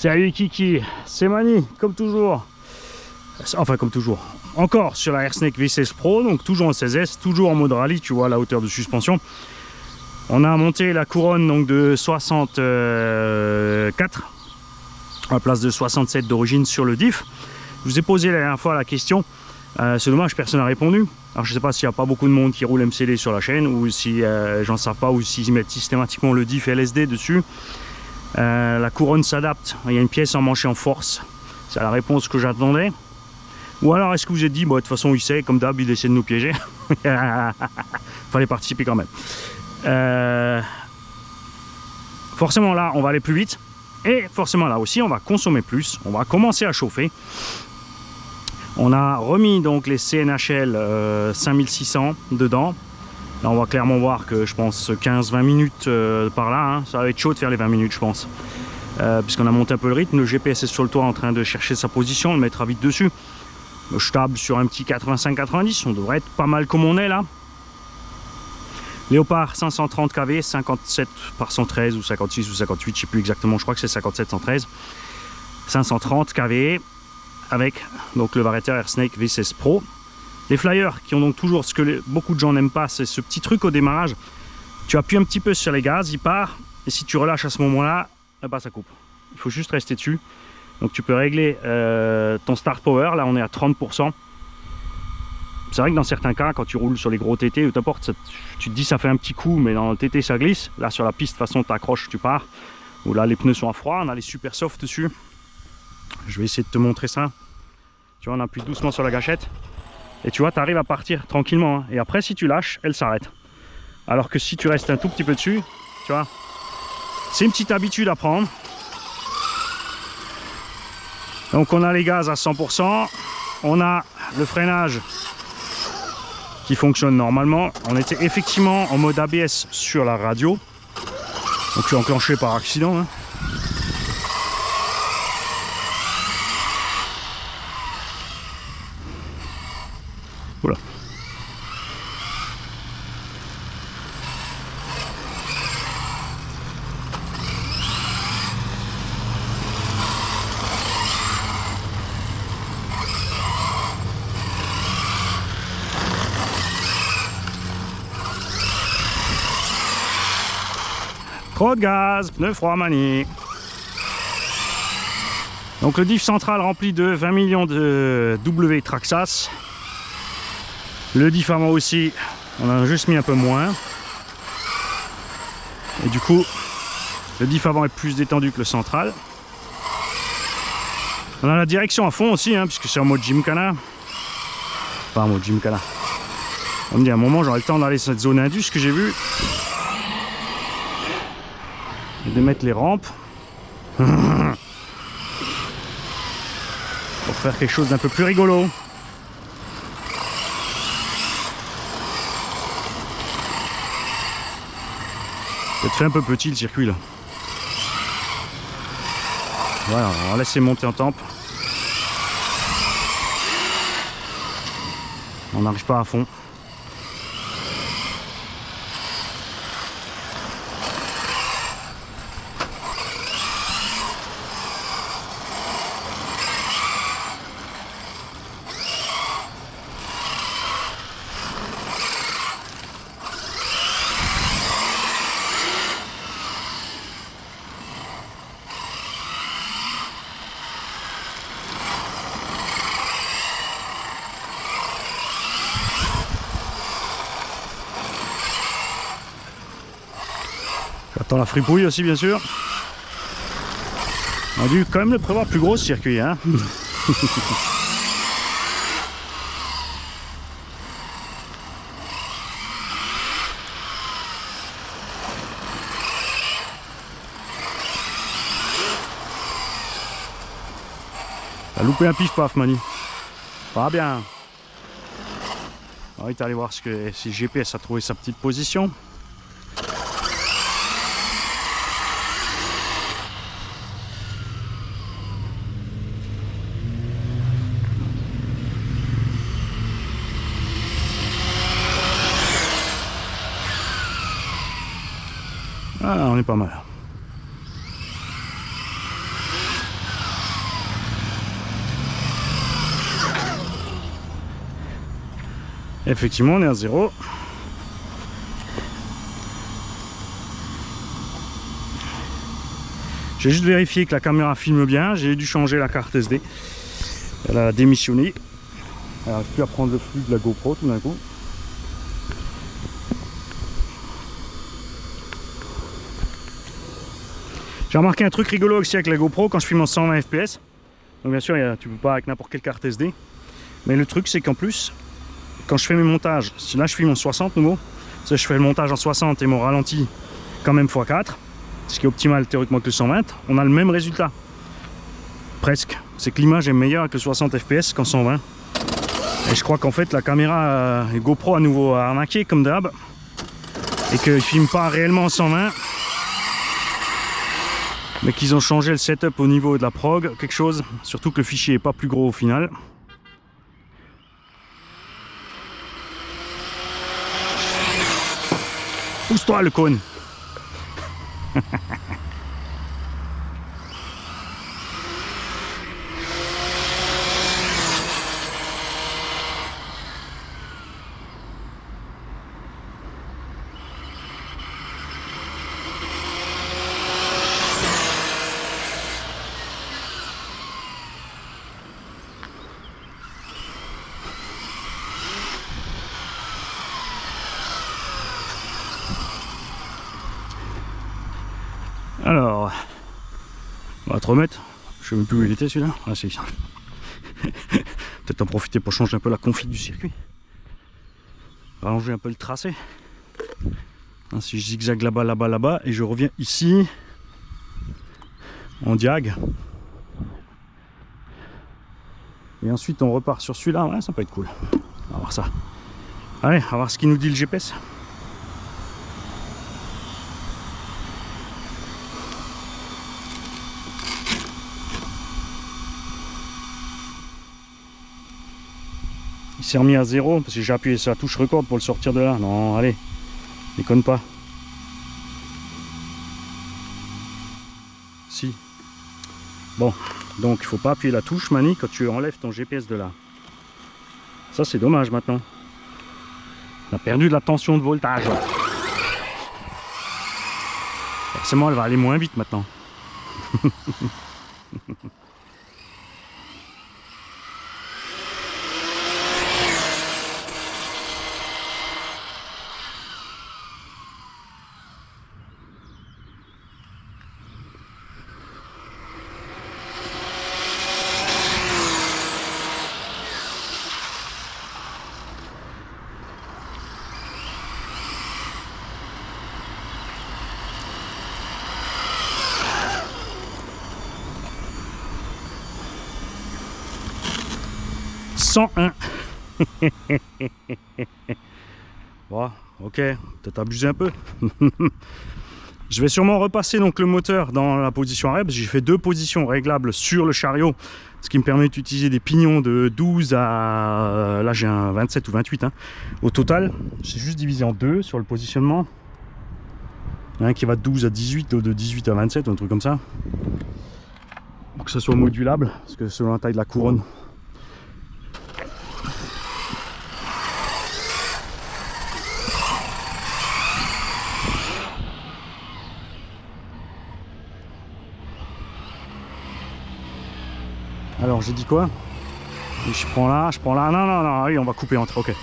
Salut Kiki, c'est Mani, comme toujours. Enfin comme toujours. Encore sur la Airsnake V16 Pro, donc toujours en 16S, toujours en mode rallye, tu vois la hauteur de suspension. On a monté la couronne donc de 64 à la place de 67 d'origine sur le diff. Je vous ai posé la dernière fois la question, c'est dommage personne n'a répondu. Alors je sais pas s'il n'y a pas beaucoup de monde qui roule MCD sur la chaîne ou si j'en sais pas, ou s'ils mettent systématiquement le diff LSD dessus. La couronne s'adapte, il y a une pièce emmanchée en force, c'est la réponse que j'attendais. Ou alors est-ce que vous êtes dit, bon, de toute façon il sait, comme d'hab il essaie de nous piéger. Fallait participer quand même. Forcément là on va aller plus vite, et forcément là aussi on va consommer plus, on va commencer à chauffer. On a remis donc les CNHL 5600 dedans. Là on va clairement voir que je pense 15-20 minutes par là, hein. Ça va être chaud de faire les 20 minutes je pense. Puisqu'on a monté un peu le rythme, le GPS est sur le toit en train de chercher sa position, on le mettra vite dessus. Je table sur un petit 85-90, on devrait être pas mal comme on est là. Léopard 530 kV, 57 par 113 ou 56 ou 58, je sais plus exactement, je crois que c'est 57 113. 530 kV avec donc le variateur Airsnake V16 Pro. Les flyers qui ont donc toujours ce que beaucoup de gens n'aiment pas, c'est ce petit truc au démarrage. Tu appuies un petit peu sur les gaz, il part, et si tu relâches à ce moment-là, bah ça coupe. Il faut juste rester dessus. Donc tu peux régler ton start power, là on est à 30%. C'est vrai que dans certains cas, quand tu roules sur les gros TT ou t'importe, tu te dis ça fait un petit coup, mais dans le TT ça glisse. Là sur la piste, de toute façon tu accroches, tu pars. Ou là les pneus sont à froid, on a les super soft dessus. Je vais essayer de te montrer ça. Tu vois, on appuie doucement sur la gâchette. Et tu vois, tu arrives à partir tranquillement. Hein. Et après, si tu lâches, elle s'arrête. Alors que si tu restes un tout petit peu dessus, tu vois, c'est une petite habitude à prendre. Donc on a les gaz à 100%. On a le freinage qui fonctionne normalement. On était effectivement en mode ABS sur la radio. Donc je suis enclenché par accident. Hein. Voilà. Trop de gaz, pneu froid Mani. Donc le diff central rempli de 20 millions de W Traxxas. Le diff avant aussi, on en a juste mis un peu moins. Et du coup, le diff avant est plus détendu que le central. On a la direction à fond aussi, hein, puisque c'est en mode Gymkhana. Pas en mode Gymkhana. On me dit à un moment, j'aurai le temps d'aller sur cette zone indus que j'ai vue. Et de mettre les rampes. Pour faire quelque chose d'un peu plus rigolo. Ça te fait un peu petit le circuit là. Voilà, on va laisser monter en tempe. On n'arrive pas à fond. J'attends la fripouille aussi bien sûr. On a dû quand même le prévoir plus gros ce circuit hein. T'as loupé un pif paf Mani. Pas bien. On va aller voir si le GPS a trouvé sa petite position. Ah, on est pas mal. Effectivement, on est à 0. J'ai juste vérifié que la caméra filme bien. J'ai dû changer la carte SD. Elle a démissionné. Elle n'arrive plus à prendre le flux de la GoPro tout d'un coup. J'ai remarqué un truc rigolo aussi avec la GoPro quand je filme en 120 fps. Donc bien sûr, tu peux pas avec n'importe quelle carte SD. Mais le truc, c'est qu'en plus, quand je fais mes montages, là je filme en 60 nouveau. Je fais le montage en 60 et mon ralenti quand même x4. Ce qui est optimal théoriquement que le 120. On a le même résultat. Presque. C'est que l'image est meilleure avec le 60 fps qu'en 120. Et je crois qu'en fait la caméra GoPro à nouveau a arnaqué comme d'hab. Et qu'ils ne filment pas réellement en 120. Mais qu'ils ont changé le setup au niveau de la prog, quelque chose, surtout que le fichier est pas plus gros au final. Pousse-toi le cône. Alors, on va te remettre. Je sais même plus où il était celui-là. Ah, c'est ça. Peut-être en profiter pour changer un peu la config du circuit. Rallonger un peu le tracé. Ainsi je zigzague là-bas, là-bas, là-bas. Et je reviens ici. En diag. Et ensuite on repart sur celui-là. Ouais, ça peut être cool. On va voir ça. Allez, on va voir ce qu'il nous dit le GPS. Il s'est remis à 0 parce que j'ai appuyé sur la touche record pour le sortir de là. Non, allez, déconne pas. Si. Bon, donc il faut pas appuyer la touche Mani quand tu enlèves ton GPS de là. Ça c'est dommage maintenant. On a perdu de la tension de voltage. Forcément elle va aller moins vite maintenant. 101. Bon, ok, peut-être abusé un peu. Je vais sûrement repasser donc le moteur dans la position arrêt, parce que j'ai fait 2 positions réglables sur le chariot, ce qui me permet d'utiliser des pignons de 12 à... là j'ai un 27 ou 28 hein. Au total, j'ai juste divisé en 2 sur le positionnement. Il y en a un qui va de 12 à 18, l'autre de 18 à 27, un truc comme ça. Pour que ce soit modulable, parce que selon la taille de la couronne. Alors j'ai dit quoi? Je prends là, non, non, non, oui, on va couper entre, ok.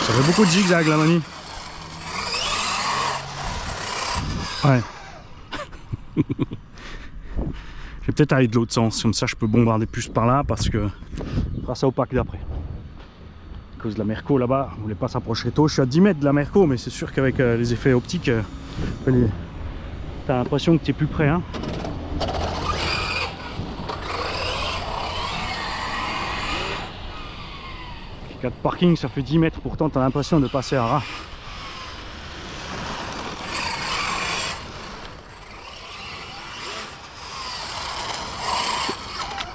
Ça fait beaucoup de zigzags là, Mani. Ouais. Je vais peut-être aller de l'autre sens, comme ça je peux bombarder plus par là, parce que on fera ça au pack d'après. À cause de la Merco là-bas, on voulait pas s'approcher tôt. Je suis à 10 mètres de la Merco, mais c'est sûr qu'avec les effets optiques, t'as l'impression que tu es plus près. Hein. Les 4 parking, ça fait 10 mètres, pourtant tu as l'impression de passer à ras.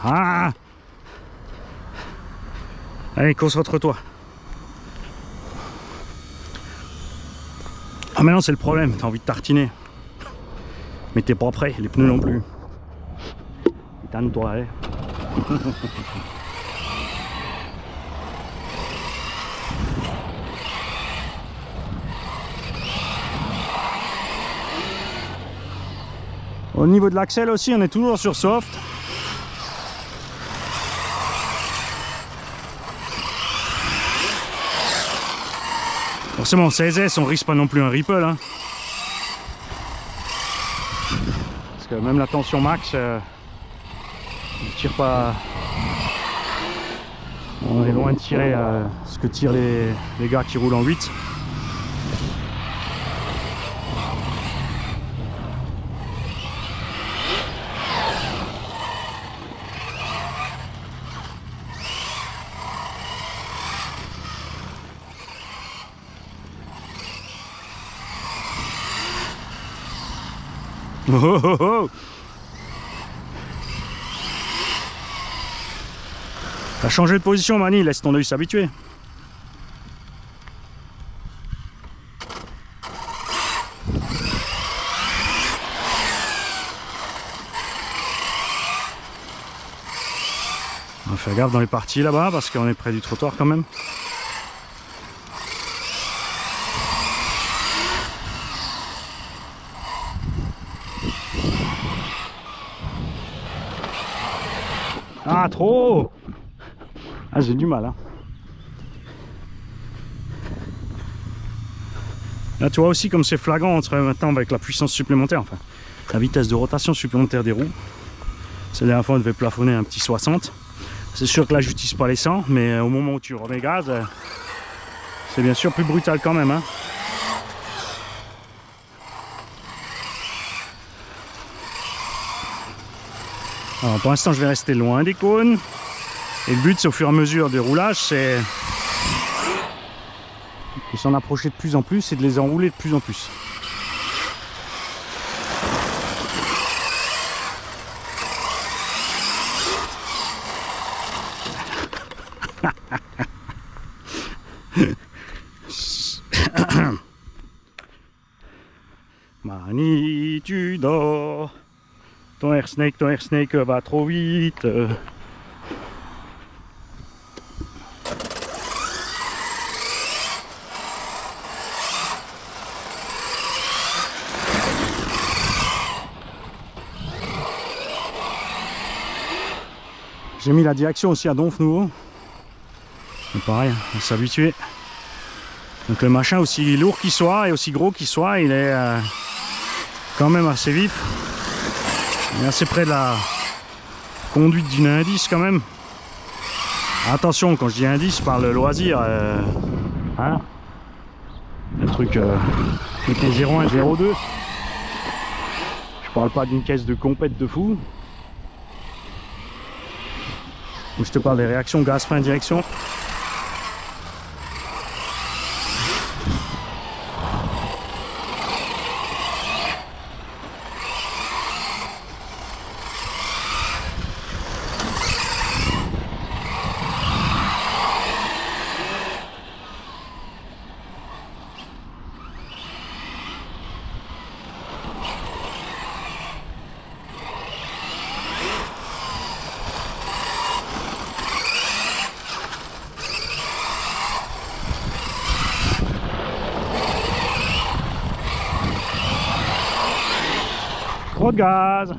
Ah! Allez, concentre-toi. Ah, maintenant c'est le problème, t'as envie de tartiner. Mais t'es pas prêt, les pneus non plus. Putain de toi, allez. Au niveau de l'axel aussi, on est toujours sur soft. Forcément, 16S, on risque pas non plus un ripple. Hein. Parce que même la tension max, ne tire pas. On est loin de tirer ce que tirent les gars qui roulent en 8. Oh, oh, oh. T'as changé de position, Mani, laisse ton œil s'habituer. On va faire gaffe dans les parties là-bas parce qu'on est près du trottoir quand même. Ah, trop! Ah, j'ai du mal. Hein. Là, tu vois aussi comme c'est flagrant entre maintenant avec la puissance supplémentaire, enfin, la vitesse de rotation supplémentaire des roues. C'est la dernière fois, on devait plafonner un petit 60. C'est sûr que là, j'utilise pas les 100, mais au moment où tu remets gaz, c'est bien sûr plus brutal quand même. Hein. Alors, pour l'instant, je vais rester loin des cônes. Et le but, c'est au fur et à mesure du roulage, c'est de s'en approcher de plus en plus et de les enrouler de plus en plus. Mani, tu dors. Ton air snake va trop vite. J'ai mis la direction aussi à donf nouveau. C'est pareil, on s'habituer. Donc le machin, aussi lourd qu'il soit et aussi gros qu'il soit, il est quand même assez vif. Il est assez près de la conduite d'une indice quand même. Attention, quand je dis indice, je parle de loisir. Hein, le truc était 01, 02. Je parle pas d'une caisse de compète de fou. Je te parle des réactions gaz frein direction. Trop de gaz.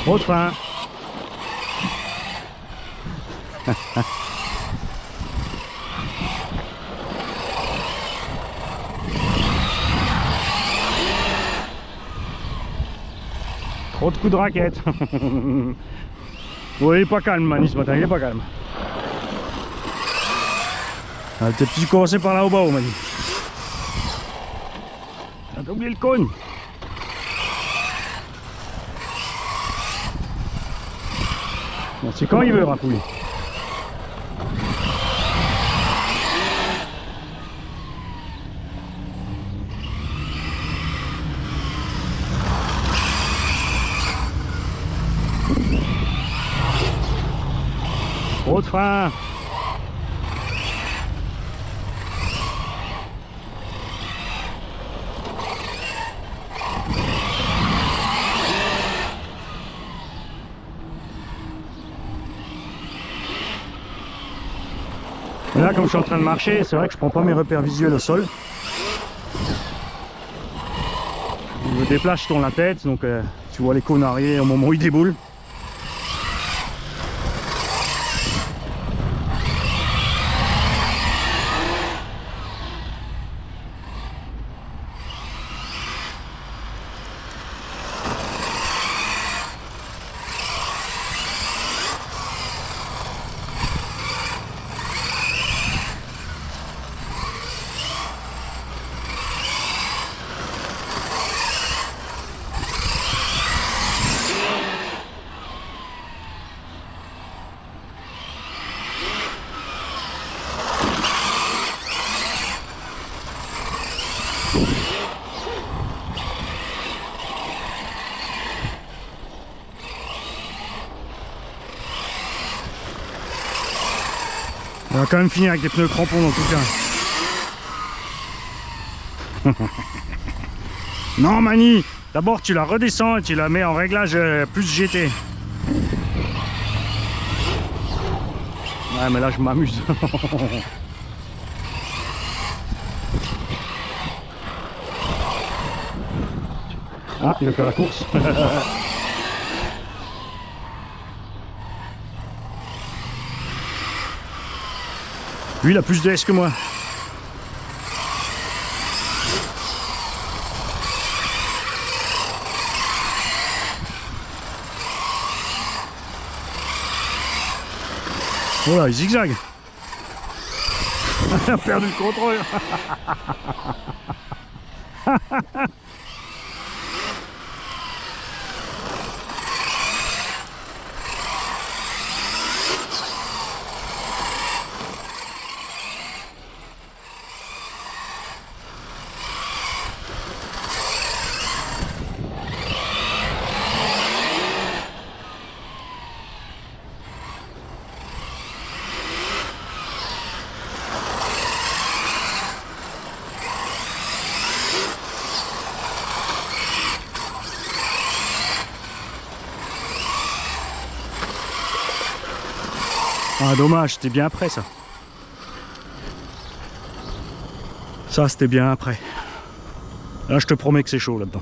Trop de frein. Trop de coups de raquette. Oui, il est pas calme, Mani, ce matin, il est pas calme. Ah, peut-être dû commencer par là au bas, Mani. T'as oublié le cône. C'est quand il veut, Rapouille. Trop trop de frein. Et là, comme je suis en train de marcher, c'est vrai que je prends pas mes repères visuels au sol. Je me déplace, je tourne la tête, donc tu vois les cônes arrière au moment où ils déboulent. On va quand même finir avec des pneus crampons dans tout cas. Non Mani, d'abord tu la redescends et tu la mets en réglage plus GT. Ouais mais là je m'amuse. Ah, il va faire la course. Lui il a plus de S que moi. Voilà, il zigzague. Il a perdu le contrôle. Ah dommage, c'était bien après ça. Ça c'était bien après. Là je te promets que c'est chaud là-dedans.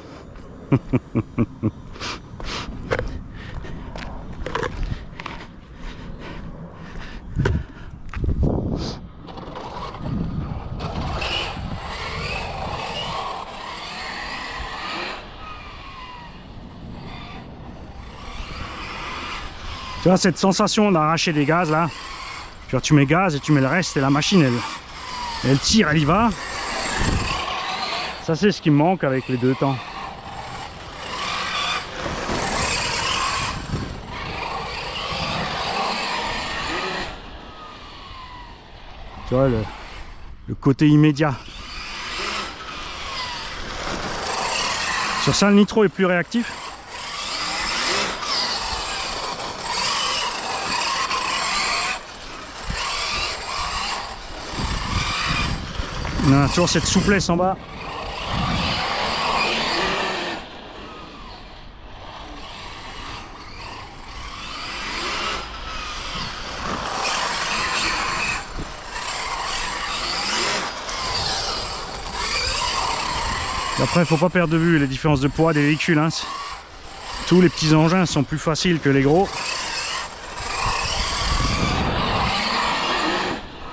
Tu vois cette sensation d'arracher des gaz là, tu mets gaz et tu mets le reste et la machine elle tire, elle y va. Ça c'est ce qui me manque avec les deux temps. Tu vois le côté immédiat. Sur ça le nitro est plus réactif. On a toujours cette souplesse en bas. Après, il ne faut pas perdre de vue les différences de poids des véhicules. Hein. Tous les petits engins sont plus faciles que les gros.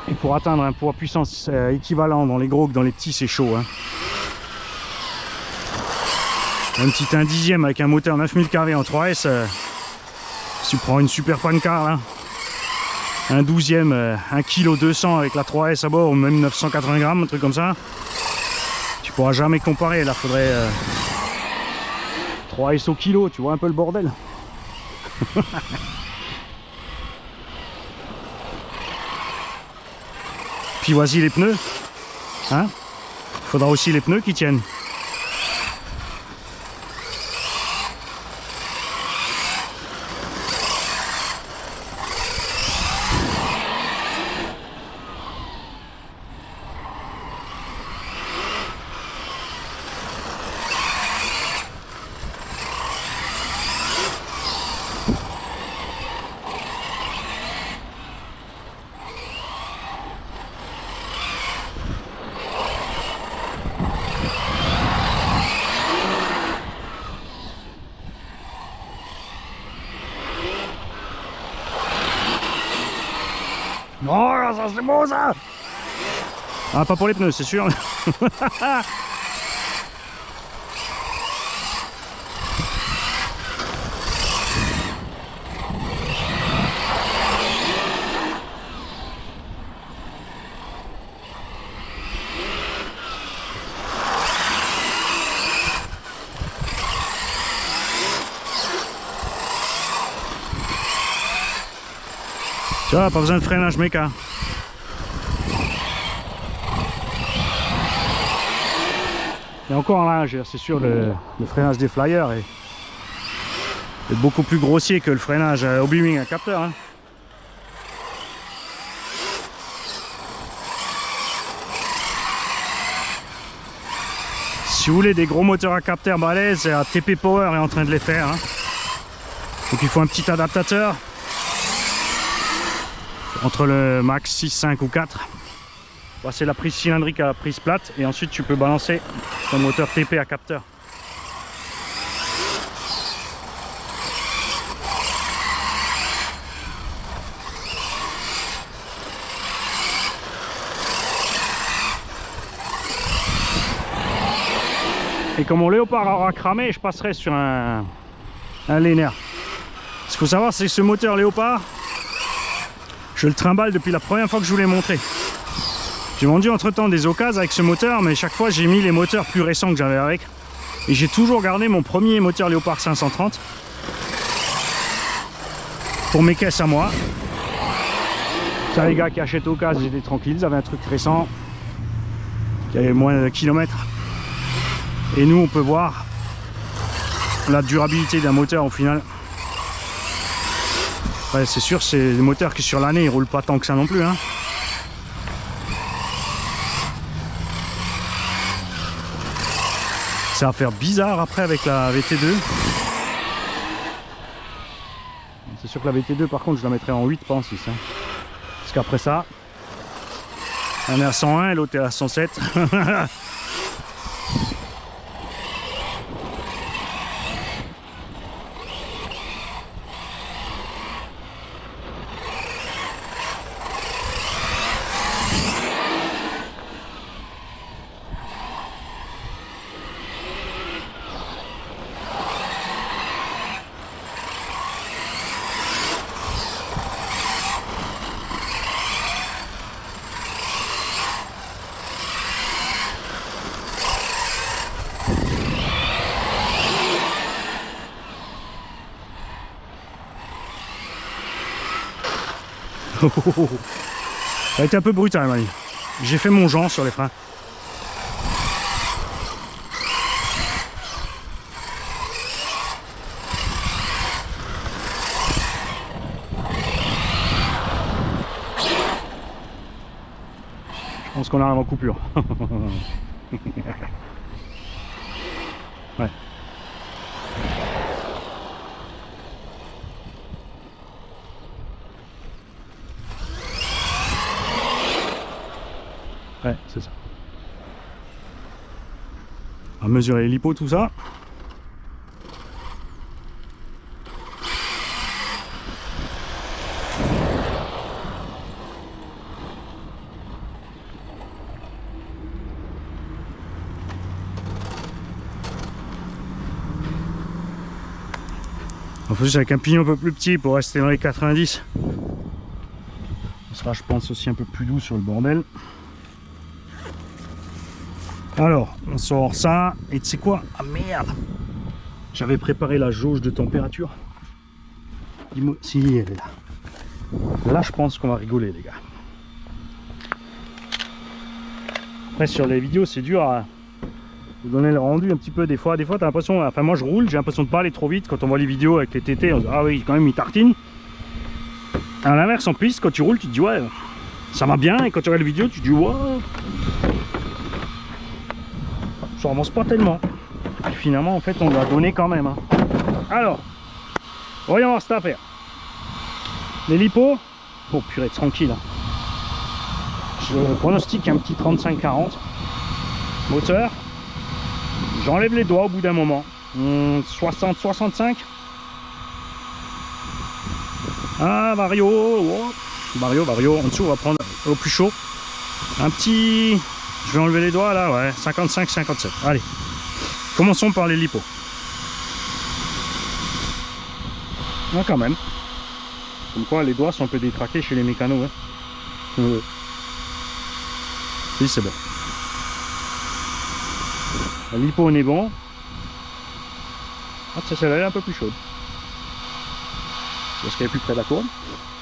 Et pour atteindre un poids puissance équivalent dans les gros que dans les petits, c'est chaud. Hein. Un petit 1 dixième avec un moteur 9000 kV en 3S, si tu prends une super pancar là, un 12e, 1 kg 200 avec la 3S à bord, ou même 980 grammes, un truc comme ça, tu pourras jamais comparer. Là, faudrait 3S au kilo, tu vois un peu le bordel. Puis voici les pneus, hein, faudra aussi les pneus qui tiennent. Oh, ça c'est bon ça. Ah, pas pour les pneus, c'est sûr. Tu vois, pas besoin de freinage méca. Et encore là, c'est sûr, le freinage des flyers est beaucoup plus grossier que le freinage Obi-Wing à capteur. Hein. Si vous voulez des gros moteurs à capteur balèzes, TP Power est en train de les faire. Hein. Donc il faut un petit adaptateur entre le max 6, 5 ou 4. C'est la prise cylindrique à la prise plate et ensuite tu peux balancer ton moteur TP à capteur. Et comme mon Léopard aura cramé, je passerai sur un Linéaire. Ce qu'il faut savoir, c'est que ce moteur Léopard, je le trimballe depuis la première fois que je vous l'ai montré. J'ai vendu entre temps des occasions avec ce moteur, mais chaque fois j'ai mis les moteurs plus récents que j'avais avec. Et j'ai toujours gardé mon premier moteur Léopard 530 pour mes caisses à moi. Ça, les gars qui achètent occasion, j'étais tranquille, ils avaient un truc récent qui avait moins de kilomètres. Et nous, on peut voir la durabilité d'un moteur au final. Ouais, c'est sûr, c'est des moteurs qui sur l'année ils roulent pas tant que ça non plus. Hein. Ça va faire bizarre après avec la VT2. C'est sûr que la VT2 par contre je la mettrai en 8 pas en 6. Hein. Parce qu'après ça, on est à 101 et l'autre est à 107. Ça a été un peu brutal, Mani. J'ai fait mon genre sur les freins. Je pense qu'on arrive en coupure. Ouais. Ouais, c'est ça. On va mesurer l'hypo, tout ça. Il faut juste avec un pignon un peu plus petit pour rester dans les 90. On sera, je pense, aussi un peu plus doux sur le bordel. Alors, on sort ça, et tu sais quoi? Ah merde! J'avais préparé la jauge de température. Si, elle est là. Là, je pense qu'on va rigoler, les gars. Après, sur les vidéos, c'est dur à vous donner le rendu un petit peu. Des fois t'as l'impression... Enfin, moi, je roule, j'ai l'impression de pas aller trop vite. Quand on voit les vidéos avec les TT, on se dit, ah oui, quand même, il tartine. À l'inverse, en piste, quand tu roules, tu te dis, ouais, ça va bien. Et quand tu regardes la vidéo, tu te dis, ouais... ça avance pas tellement. Et finalement en fait on l'a donné quand même. Hein. Alors, voyons voir cette affaire. Les lipos, oh purée, tranquille. Hein. Je pronostique un petit 35-40. Moteur, j'enlève les doigts au bout d'un moment. 60-65. Ah Vario, oh. Vario, en dessous on va prendre au plus chaud. Un petit... Je vais enlever les doigts là, ouais, 55, 57. Allez, commençons par les lipos. Ah, quand même. Comme quoi les doigts sont un peu détraqués chez les mécanos. Hein. Oui, c'est bon. La lipo on est bon. Ah, celle-là elle est un peu plus chaude. Parce qu'elle est plus près de la couronne.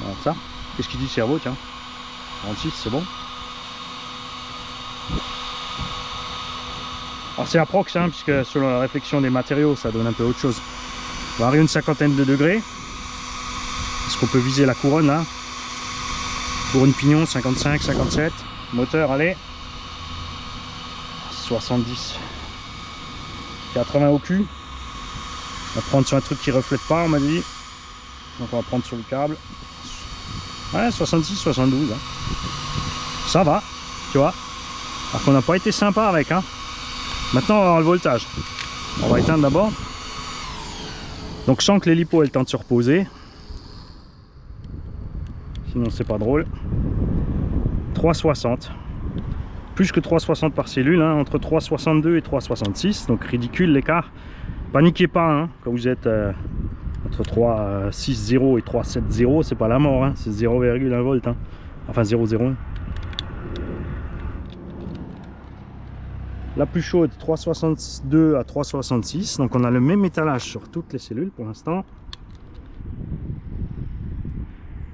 Alors ça, qu'est-ce qu'il dit le cerveau, tiens 46, c'est bon. Alors c'est approx, hein, puisque selon la réflexion des matériaux, ça donne un peu autre chose. On va arriver une cinquantaine de degrés. Est-ce qu'on peut viser la couronne là? Couronne pignon, 55, 57. Moteur, allez. 70. 80 au cul. On va prendre sur un truc qui reflète pas, on m'a dit. Donc on va prendre sur le câble. Ouais, 66, 72. Hein. Ça va, tu vois. Alors qu'on n'a pas été sympa avec. Hein. Maintenant on va avoir le voltage. On va éteindre d'abord. Donc sans que les lipos aient le temps de se reposer. Sinon c'est pas drôle. 3,60. Plus que 3,60 par cellule, hein, entre 3,62 et 3,66. Donc ridicule l'écart. Paniquez pas, hein, quand vous êtes entre 3,60 et 3,70, c'est pas la mort, hein, c'est 0,1 volt. Hein. Enfin 0,01. La plus chaude, 3,62 à 3,66. Donc on a le même étalage sur toutes les cellules pour l'instant.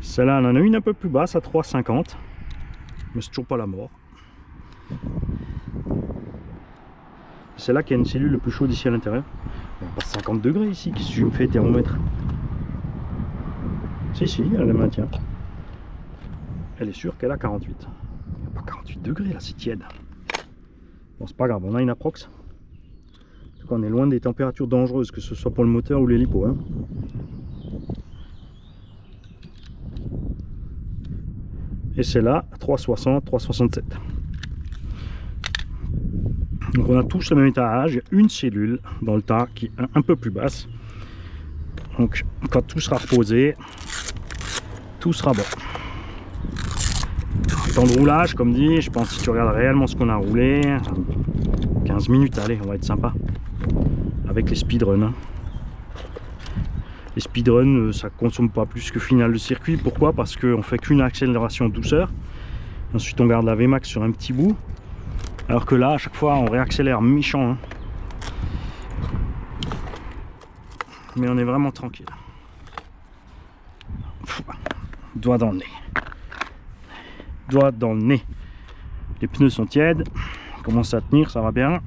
Celle-là, on en a une un peu plus basse à 3,50. Mais c'est toujours pas la mort. C'est là qu'il y a une cellule le plus chaude ici à l'intérieur. Il n'y a pas 50 degrés ici. Qu'est-ce que je me fais thermomètre? Si, elle le maintient. Elle est sûre qu'elle a 48. Il n'y a pas 48 degrés là, c'est tiède. Bon, c'est pas grave, on a une approx. En tout cas, on est loin des températures dangereuses, que ce soit pour le moteur ou les lipos. Hein. Et c'est là, 3,60, 3,67. Donc on a tous le même étage, il y a une cellule dans le tas qui est un peu plus basse. Donc quand tout sera reposé, tout sera bon. Temps de roulage, comme dit, je pense que si tu regardes réellement ce qu'on a roulé, 15 minutes, allez, on va être sympa. Avec les speedruns. Hein. Les speedruns, ça consomme pas plus que final de circuit. Pourquoi? Parce qu'on fait qu'une accélération douceur. Ensuite on garde la Vmax sur un petit bout. Alors que là, à chaque fois, on réaccélère méchant. Hein. Mais on est vraiment tranquille. Doigt dans le nez. Doigt dans le nez. Les pneus sont tièdes. Commence à tenir, ça va bien.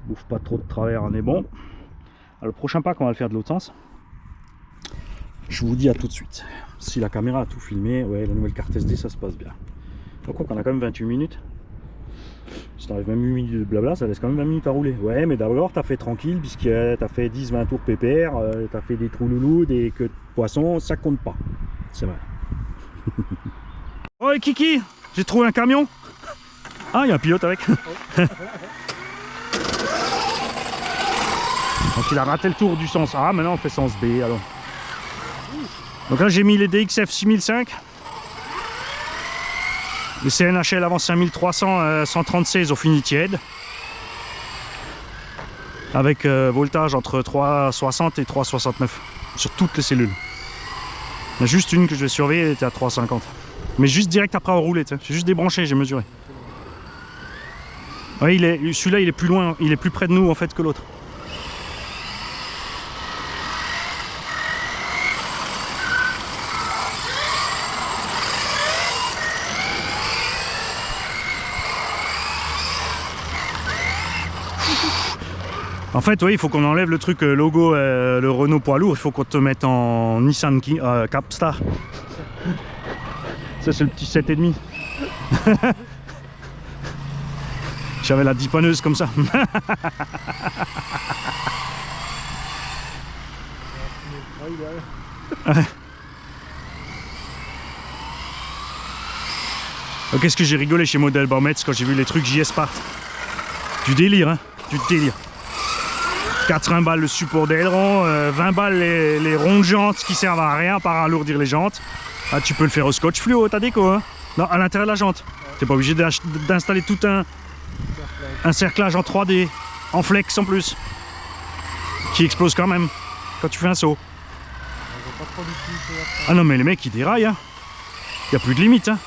Bouffe pas trop de travers, on est bon. Alors, le prochain pack, on va le faire de l'autre sens. Je vous dis à tout de suite. Si la caméra a tout filmé, ouais, la nouvelle carte SD, ça se passe bien. Pourquoi qu'on a quand même 28 minutes. Si t'arrives même 8 minutes de blabla, ça laisse quand même 20 minutes à rouler. Ouais, mais d'abord, t'as fait tranquille, puisque t'as fait 10-20 tours pépère, t'as fait des trous loulous, des queues de poisson, ça compte pas. C'est vrai. Oh, et Kiki, j'ai trouvé un camion. Ah, il y a un pilote avec. Donc il a raté le tour du sens A, maintenant on fait sens B. Alors. Donc là, j'ai mis les DXF 6005. Le CNHL avant 5300 136 au fini tiède. Avec voltage entre 3,60 et 3,69 sur toutes les cellules. Il y a juste une que je vais surveiller, elle était à 3,50. Mais juste direct après avoir roulé, j'ai juste débranché, j'ai mesuré. Ouais, celui-là il est plus loin, il est plus près de nous en fait que l'autre. En fait, oui, il faut qu'on enlève le truc logo, le Renault poids lourd, il faut qu'on te mette en Nissan Capstar. Ça, c'est le petit 7,5. J'avais la dépanneuse comme ça. Qu'est-ce que j'ai rigolé chez Model Baumets quand j'ai vu les trucs JS Part. Du délire, hein, du délire. 80 balles le support d'aileron, 20 balles les ronds de jantes qui servent à rien par alourdir les jantes. Ah, tu peux le faire au scotch fluo, ta déco, hein. Non, à l'intérieur de la jante. T'es pas obligé d'installer tout un cerclage en 3D, en flex en plus, qui explose quand même quand tu fais un saut. Ah non, mais les mecs ils déraillent, hein. Y a plus de limite, hein.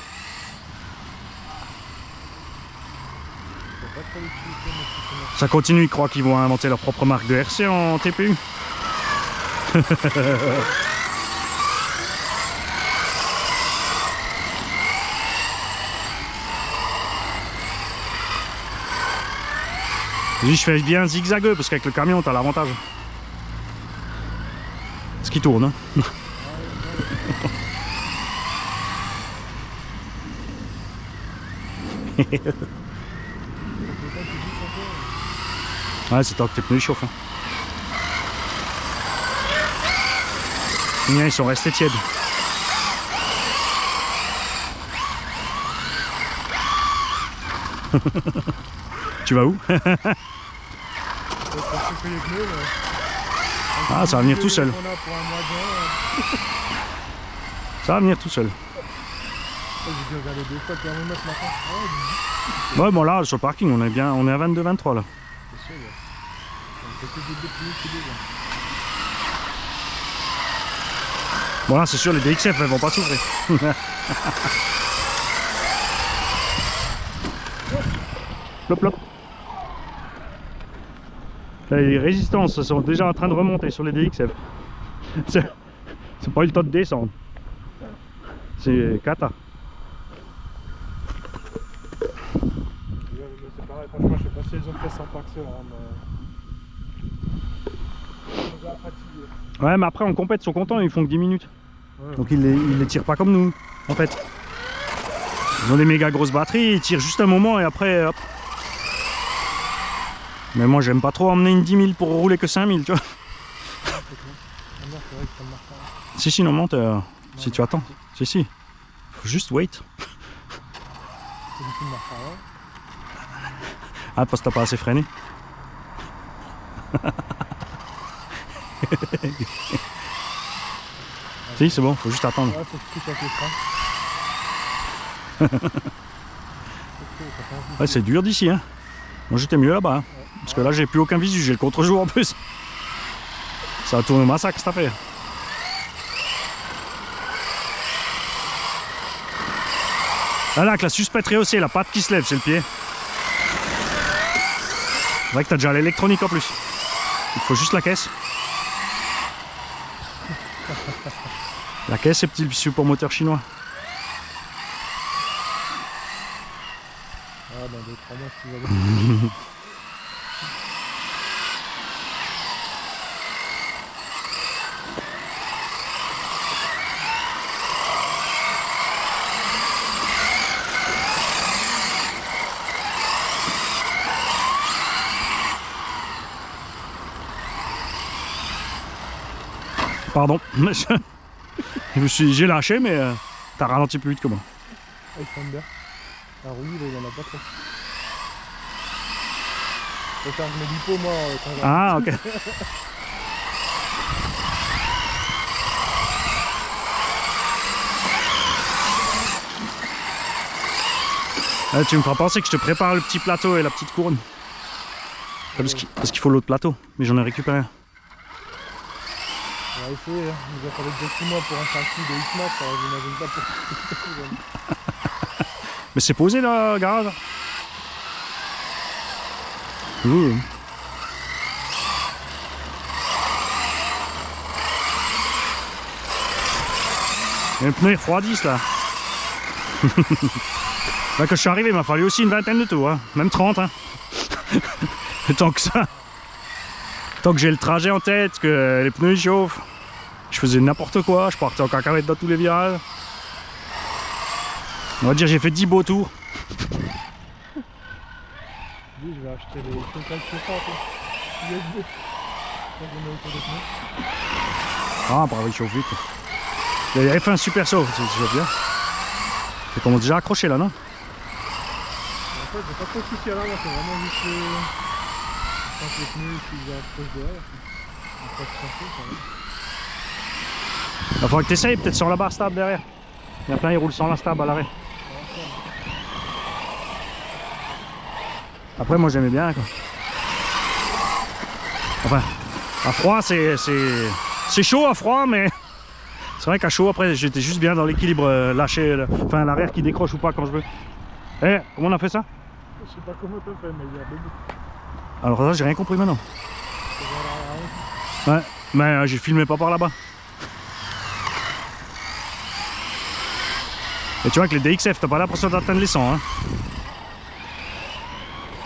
Ça continue, ils croient qu'ils vont inventer leur propre marque de RC en TPU. Je fais bien zigzagueux parce qu'avec le camion t'as l'avantage. Ce qui tourne, hein. Ouais, c'est tant que tes pneus chauffent. Hein. Les miens, ils sont restés tièdes. Tu vas où? Ah, ça va venir tout seul. Ça va venir tout seul. Ouais, bon là, sur le parking, on est bien, on est à 22-23 là. Bon là, c'est sûr, les DXF, elles vont pas souffrir. Plop, plop. Là, les résistances sont déjà en train de remonter sur les DXF. C'est pas eu le temps de descendre. C'est cata. C'est pareil, franchement, je sais pas si ils ont fait 100 packs là, mais... Ouais, mais après en compète, ils sont contents, ils font que 10 minutes. Ouais. Donc ils les tirent pas comme nous, en fait. Ils ont des méga grosses batteries, ils tirent juste un moment et après, hop. Mais moi, j'aime pas trop emmener une 10 000 pour rouler que 5 000, tu vois. Si, non, monte, si tu attends. Si. Faut juste wait. Ah, parce que t'as pas assez freiné. Si, c'est bon, faut juste attendre. Ouais, c'est dur d'ici, hein. Moi j'étais mieux là-bas, hein. Parce que là j'ai plus aucun visu, j'ai le contre-jour en plus. Ça tourne au massacre cette affaire. Là, avec la suspette rehaussée, la patte qui se lève, c'est le pied. C'est vrai que t'as déjà l'électronique en plus. Il faut juste la caisse. La caisse et petit support moteur chinois. Ah, dans 2-3 mois, si vous avez... Pardon, j'ai lâché, mais t'as ralenti plus vite que moi. Ah, il tombe bien. La rouille, il y en a pas trop. Je vais faire mes lipo, moi, quand j'arrive. Ah, ok. Tu me feras penser que je te prépare le petit plateau et la petite couronne. Parce qu'il faut l'autre plateau, mais j'en ai récupéré un. On va essayer, hein. Il nous a fallu déjà 6 mois pour un chantier de 8 mètres, alors j'imagine pas pour... Mais c'est posé là, garage. Ouh. Et les pneus refroidissent là. Là quand je suis arrivé, il m'a fallu aussi une vingtaine de tours, hein. Même 30. Hein. Tant que ça. Tant que j'ai le trajet en tête, que les pneus ils chauffent. Je faisais n'importe quoi, je partais en cacahuète dans tous les virages. On va dire j'ai fait 10 beaux tours. Oui, je vais acheter les contacts chauffantes. USB. Ah, bravo, il chauffe vite. Il avait fait un super saut, c'est déjà bien. Tu commences déjà à accrocher là, non? En fait, j'ai pas trop de soucis là, moi, c'est vraiment juste quand les pneus s'ils accrochent derrière. Il faudra que tu essayes peut-être sur la barre stable derrière. Il y en a plein, ils roulent sans la stab à l'arrêt. Après, moi j'aimais bien quoi. Enfin, à froid, c'est chaud à froid, mais c'est vrai qu'à chaud, après, j'étais juste bien dans l'équilibre, lâcher, enfin l'arrière qui décroche ou pas quand je veux. Eh, comment on a fait ça? Je sais pas comment t'as fait, mais il y a beaucoup. Alors là, j'ai rien compris maintenant. Ouais, mais j'ai filmé pas par là-bas. Et tu vois que les DXF, t'as pas l'impression d'atteindre les 100. Hein.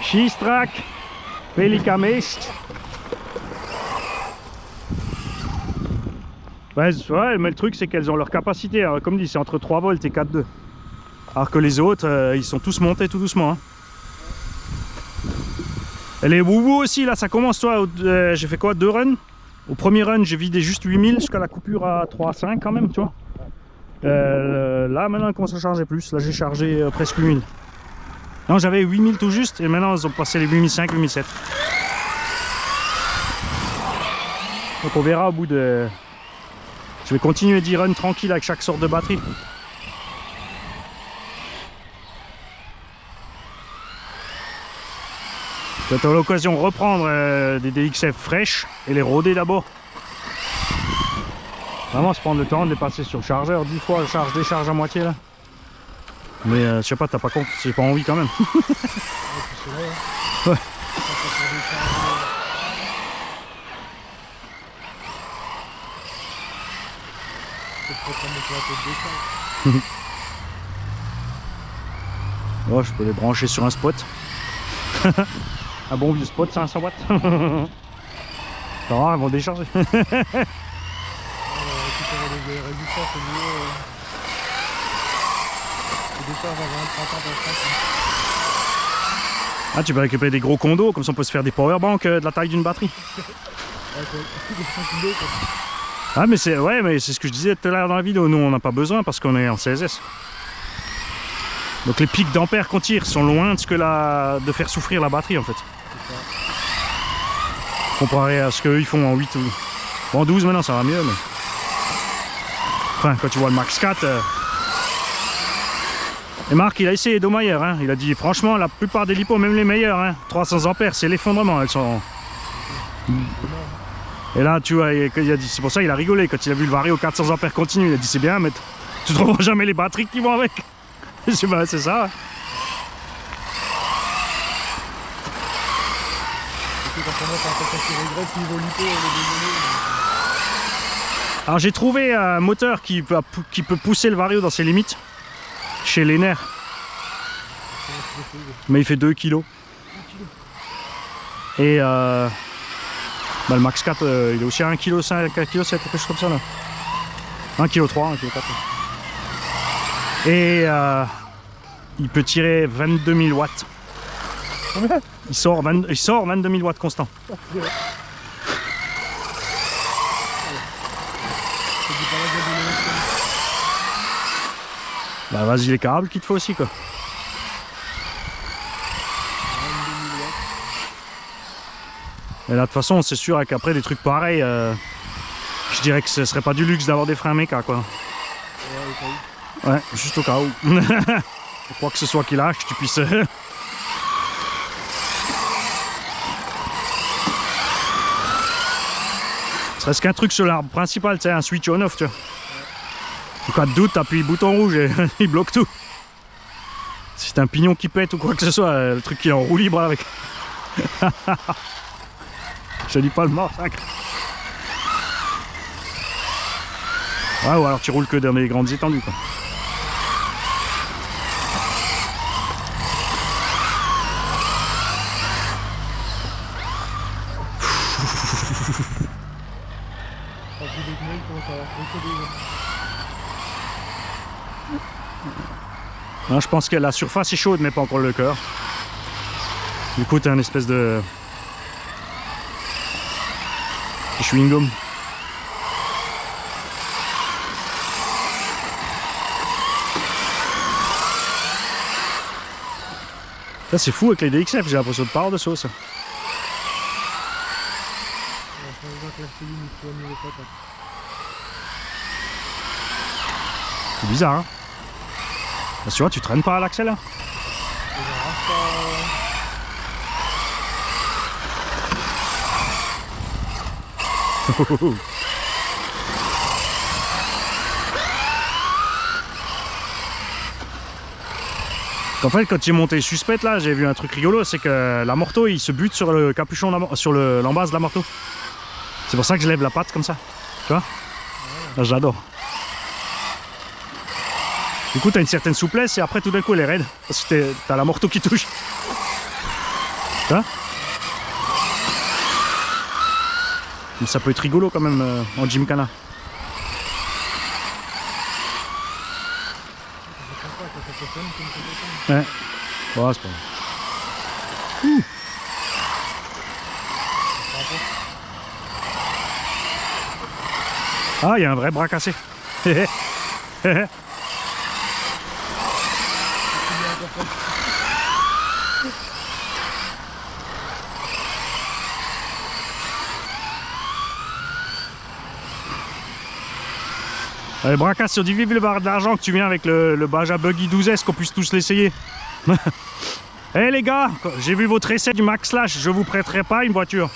Schistrak, Pelikamest. Ouais, mais le truc c'est qu'elles ont leur capacité, alors, comme dit, c'est entre 3 volts et 4,2. Alors que les autres, ils sont tous montés tout doucement. Hein. Et les boubous aussi, là ça commence, toi, j'ai fait quoi, 2 runs. Au premier run, j'ai vidé juste 8000 jusqu'à la coupure à 3,5 quand même, tu vois. Là maintenant, ils commencent à charger plus. Là j'ai chargé presque 8000. Non, j'avais 8000 tout juste, et maintenant ils ont passé les 8005, 8007. Donc on verra au bout de... Je vais continuer d'y run tranquille avec chaque sorte de batterie. Tu as l'occasion de reprendre des DXF fraîches et les roder d'abord. Vraiment se prendre le temps de les passer sur le chargeur 10 fois, charge, décharge à moitié là. Mais je sais pas, t'as pas compte, j'ai pas envie quand même. Ouais. Oh, je peux les brancher sur un spot. Un bon vieux spot 500 watts. Ça va, elles vont décharger. Ah, tu peux récupérer des gros condos, comme ça on peut se faire des powerbanks de la taille d'une batterie. Ah mais c'est ouais, mais c'est ce que je disais tout à l'heure dans la vidéo, nous on n'a pas besoin parce qu'on est en CSS. Donc les pics d'ampères qu'on tire sont loin de ce que de faire souffrir la batterie en fait. Comparé à ce qu'eux ils font en 8 ou en 12 maintenant ça va mieux mais... Enfin quand tu vois le Max 4 Et Marc il a essayé Domayer, hein. Il a dit franchement la plupart des lipos, même les meilleurs, hein, 300 ampères c'est l'effondrement, elles sont... Et là tu vois, c'est pour ça qu'il a rigolé quand il a vu le Vario 400 ampères continu, il a dit c'est bien mais tu trouveras jamais les batteries qui vont avec. C'est ça. Alors j'ai trouvé un moteur qui peut pousser le Vario dans ses limites chez Lenner. Mais il fait 2 kg. Et le Max 4 il est aussi à 1,5 kg, 1,7 kg, quelque chose comme ça là. 1,3 kg, 1,4 kg. Et il peut tirer 22 000 watts. Il sort 22 000 watts constant. Bah vas-y les câbles qu'il te faut aussi quoi. Et là de toute façon c'est sûr qu'après des trucs pareils, je dirais que ce serait pas du luxe d'avoir des freins méca quoi. Ouais, juste au cas où. Quoi que ce soit qu'il lâche, tu puisses... Serait-ce qu'un truc sur l'arbre principal, tu sais, un switch on-off, tu vois. En cas de doute, t'appuies le bouton rouge et il bloque tout. Si t'as un pignon qui pète ou quoi que ce soit, le truc qui est en roue libre avec. Je te dis pas le mort, 5. Ouais, ou alors tu roules que dans les grandes étendues, quoi. Non, je pense que la surface est chaude mais pas encore le cœur. Du coup t'as une espèce de chewing-gum. Ça c'est fou avec les DXF, j'ai l'impression de part de sauce. C'est bizarre hein. Parce que tu vois, tu traînes pas à l'axel là. Et j'arrache pas. En fait, quand j'ai monté suspect là, j'ai vu un truc rigolo, c'est que l'amorto il se bute sur le capuchon, sur l'embase de l'amorto. C'est pour ça que je lève la patte comme ça. Tu vois? J'adore. Du coup, tu as une certaine souplesse et après, tout d'un coup, elle est raide. Parce que tu as l'amorto qui touche. Tu vois? Mais ça peut être rigolo quand même en gymkhana. Ouais. Ouais, c'est pas grave. Ah, il y a un vrai bras cassé. Les bras cassés, on dit vive le bar d'argent que tu viens avec le Baja Buggy 12S, qu'on puisse tous l'essayer. Eh hey, les gars, j'ai vu votre essai du Max Slash, je vous prêterai pas une voiture.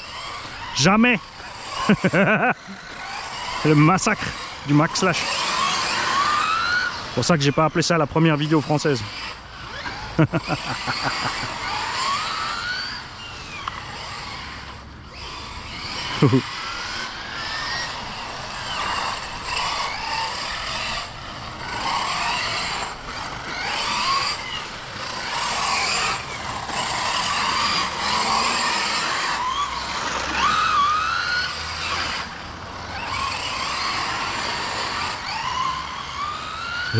Jamais. Le massacre du Max Slash. C'est pour ça que j'ai pas appelé ça la première vidéo française.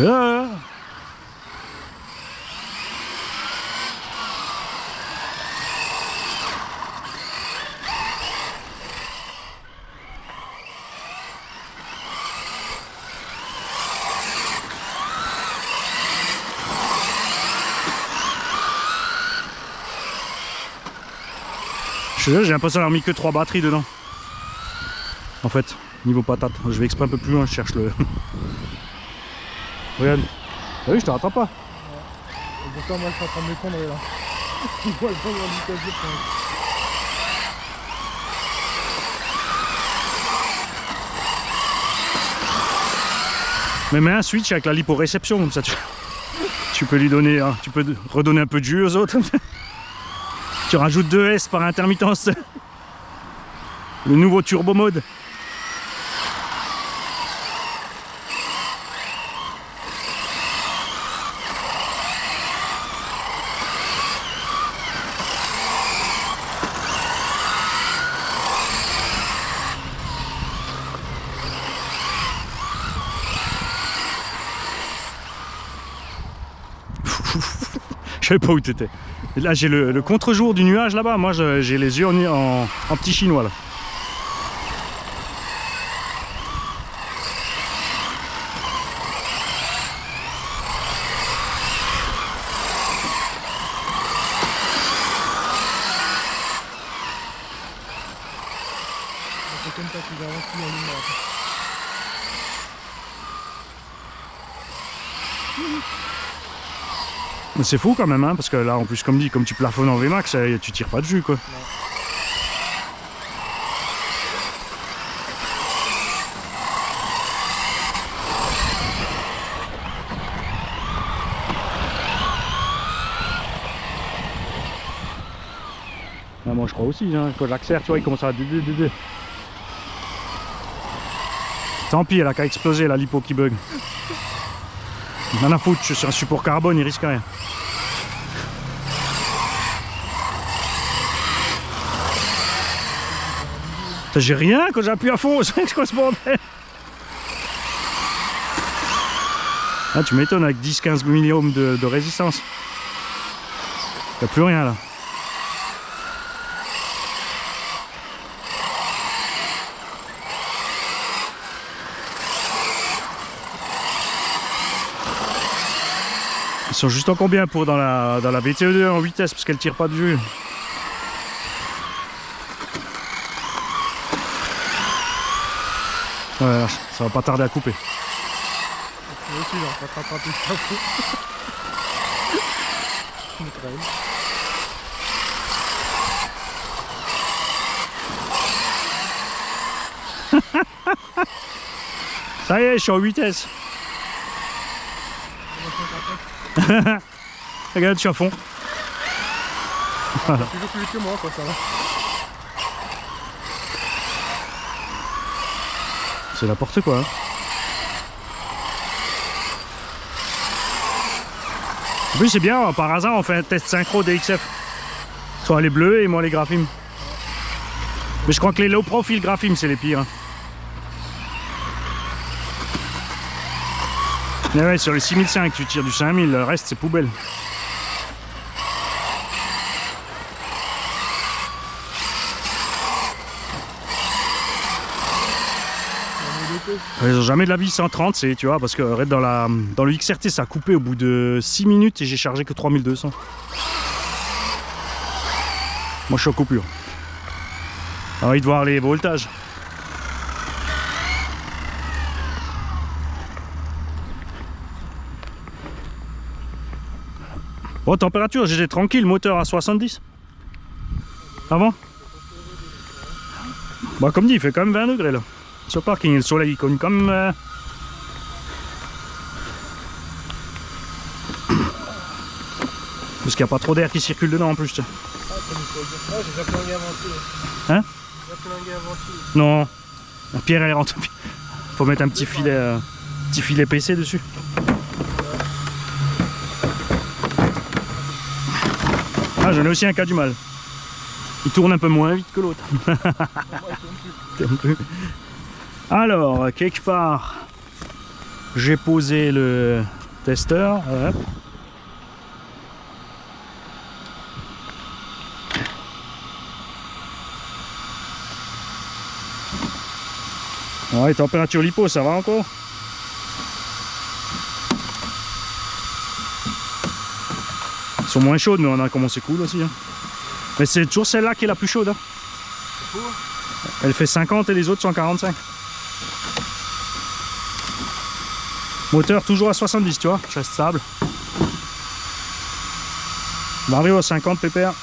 Ah. J'ai l'impression d'avoir mis que 3 batteries dedans. En fait, niveau patate. Je vais exprès un peu plus loin, je cherche le... Regarde. Ah oui, je te rattrape pas. Ouais. Et pourtant, moi, je suis en train de m'effondrer là. Je vois le temps de l'handicapé. Mais mets un switch avec la liporéception, comme ça tu peux lui donner, hein, tu peux redonner un peu de jus aux autres. Tu rajoutes 2 S par intermittence. Le nouveau turbo mode. Je savais pas où t'étais. Là j'ai le contre-jour du nuage là-bas. Moi j'ai les yeux en petit chinois là. C'est comme ça qu'ils avancent plus en ligne droite. Mais c'est fou quand même, hein, parce que là en plus comme dit, comme tu plafonnes en VMAX, tu tires pas de jus quoi. Non. Ah, moi je crois aussi, hein, quand j'accélère, tu vois, il commence à... Tant pis, elle a qu'à exploser la lipo qui bug. Rien à foutre, je suis sur un support carbone, il risque rien. J'ai rien quand j'appuie à fond, c'est quoi ce bordel? Ah, tu m'étonnes avec 10-15 milliohms de résistance. T'as plus rien là. Ils sont juste en combien pour dans la VTE2 en vitesse parce qu'elle tire pas de jus. Ouais, ça va pas tarder à couper. Moi aussi, là, on va te rattraper ça. une traîne. Ça y est, je suis en vitesse. Regarde, je suis à fond. Voilà. Toujours plus vite que moi, quoi, ça va. C'est n'importe quoi. Hein. En plus, c'est bien, par hasard, on fait un test synchro DXF. Soit les bleus et moi les graphimes. Mais je crois que les low profile graphimes, c'est les pires. Hein. Mais ouais, sur les 6005, tu tires du 5000, le reste, c'est poubelle. Ils ont jamais de la vie 130, c'est, tu vois, parce que dans le XRT ça a coupé au bout de 6 minutes et j'ai chargé que 3200. Moi je suis en coupure. Envie de voir les voltages. Bon, température, j'étais tranquille, moteur à 70. Avant bah, comme dit, il fait quand même 20 degrés là. Sur le parking, le soleil il cogne comme. Parce qu'il n'y a pas trop d'air qui circule dedans en plus. Ah, j'ai déjà flingué avant tout. Hein? J'ai déjà flingué avant tout. Non. La pierre elle rentre. Faut mettre un petit filet PC dessus. Ah, j'en ai aussi un cas du mal. Il tourne un peu moins vite que l'autre. Alors, quelque part, j'ai posé le testeur. Hop. Ouais, température lipo, ça va encore? Ils sont moins chaudes, mais on a commencé cool aussi. Hein. Mais c'est toujours celle-là qui est la plus chaude. Hein. Elle fait 50 et les autres sont 45. Moteur toujours à 70, tu vois, je reste stable. On va arriver à 50 pépère.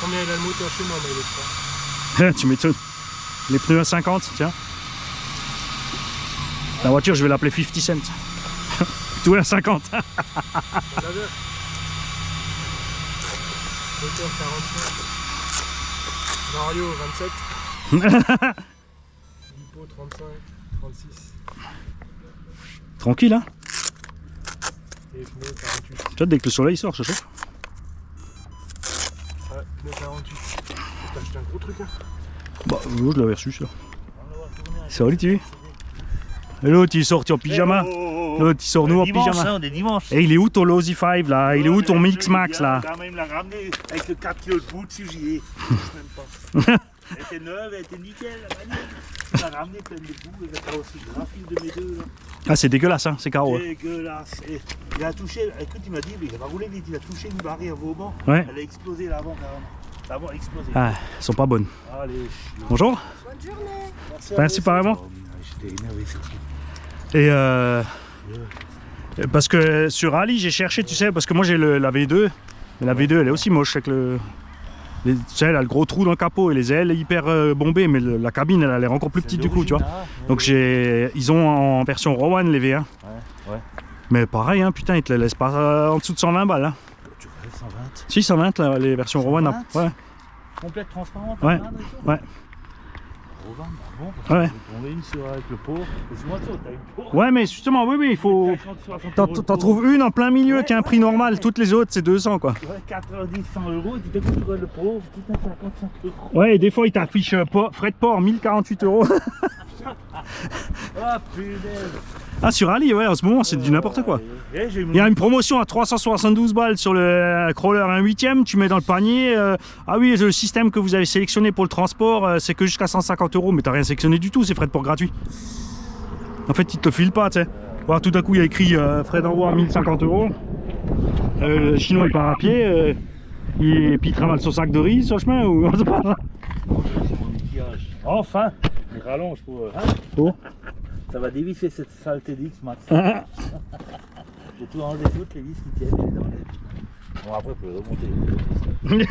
Combien il a le moteur chez moi, mais il est pas. Tu m'étonnes. Les pneus à 50, tiens. La voiture, je vais l'appeler 50 cents. Tout est à 50. Moteur 45. Mario 27. Lipo 35, 36. Tranquille, hein. Et pneus 48. Tu vois, dès que le soleil sort, ça chauffe. Ouais, pneus 48. T'as acheté un gros truc, hein. Bah, je l'avais reçu, ça. Salut, tu vois. Et l'autre, il est sorti en pyjama. L'autre, il sort nous en pyjama. Hein, on est dimanche. Et il est où ton Lozy 5 là? Il est où ton Mix Max là? Quand même, il l'a ramené avec le 4 kg de poudre dessus, j'y ai. Même pas. Elle était neuve, elle était nickel, la bagnole. Il l'a ramené plein de boue, il a carrossé graphile de mes deux là. Ah, c'est dégueulasse, hein, c'est carreau. Dégueulasse. Et il a touché, écoute, il m'a dit, mais il va rouler vite, il a touché une barrière Vauban. Ouais. Elle a explosé l'avant carrément. L'avant a explosé. Ah, elles sont pas bonnes. Allez, Bonjour. Bonne journée. Merci pareillement. J'étais énervé surtout. Et parce que sur Ali j'ai cherché, tu sais, parce que moi j'ai la V2, mais la V2 elle est aussi moche avec tu sais, elle a le gros trou dans le capot et les ailes hyper bombées, mais la cabine elle a l'air encore plus petite du coup, tu vois. Donc ils ont en version Rowan les V1. Ouais. Mais pareil, hein, putain, ils te les laissent pas en dessous de 120 balles. Hein. Tu veux 120? Si, 120 là, les versions Rowan. 120? Ouais. Complète transparente. Ouais. Ouais. Bon, Ouais. on met une sur avec le pot. C'est moi toi, t'as une pot. Ouais, mais justement, oui, il faut. T'en trouves une en plein milieu qui a un prix normal, toutes les autres c'est 200 quoi. Ouais, 90, 100 euros, et tu découpes le pot, putain, 55 euros. Ouais, et des fois il t'affiche frais de port 1048 euros. Ah punaise. Ah, sur Ali, ouais, en ce moment c'est du n'importe quoi. Il y a une promotion à 372 balles sur le crawler 1/8, tu mets dans le panier. Ah oui, le système que vous avez sélectionné pour le transport, c'est que jusqu'à 150 euros, mais t'as rien sélectionné du tout, c'est frais de port gratuit. En fait, ils te le filent pas, tu sais. Voilà, tout à coup, il y a écrit frais d'envoi à 1050 euros. Le chinois il part à pied, et puis il travaille son sac de riz sur le chemin, ou on sait pas. Enfin, il rallonge pour. Hein Oh. Ça va dévisser cette saleté d'X Max. J'ai tout enlevé, toutes les vis qui tiennent, je les enlève. Bon, après, il faut le remonter.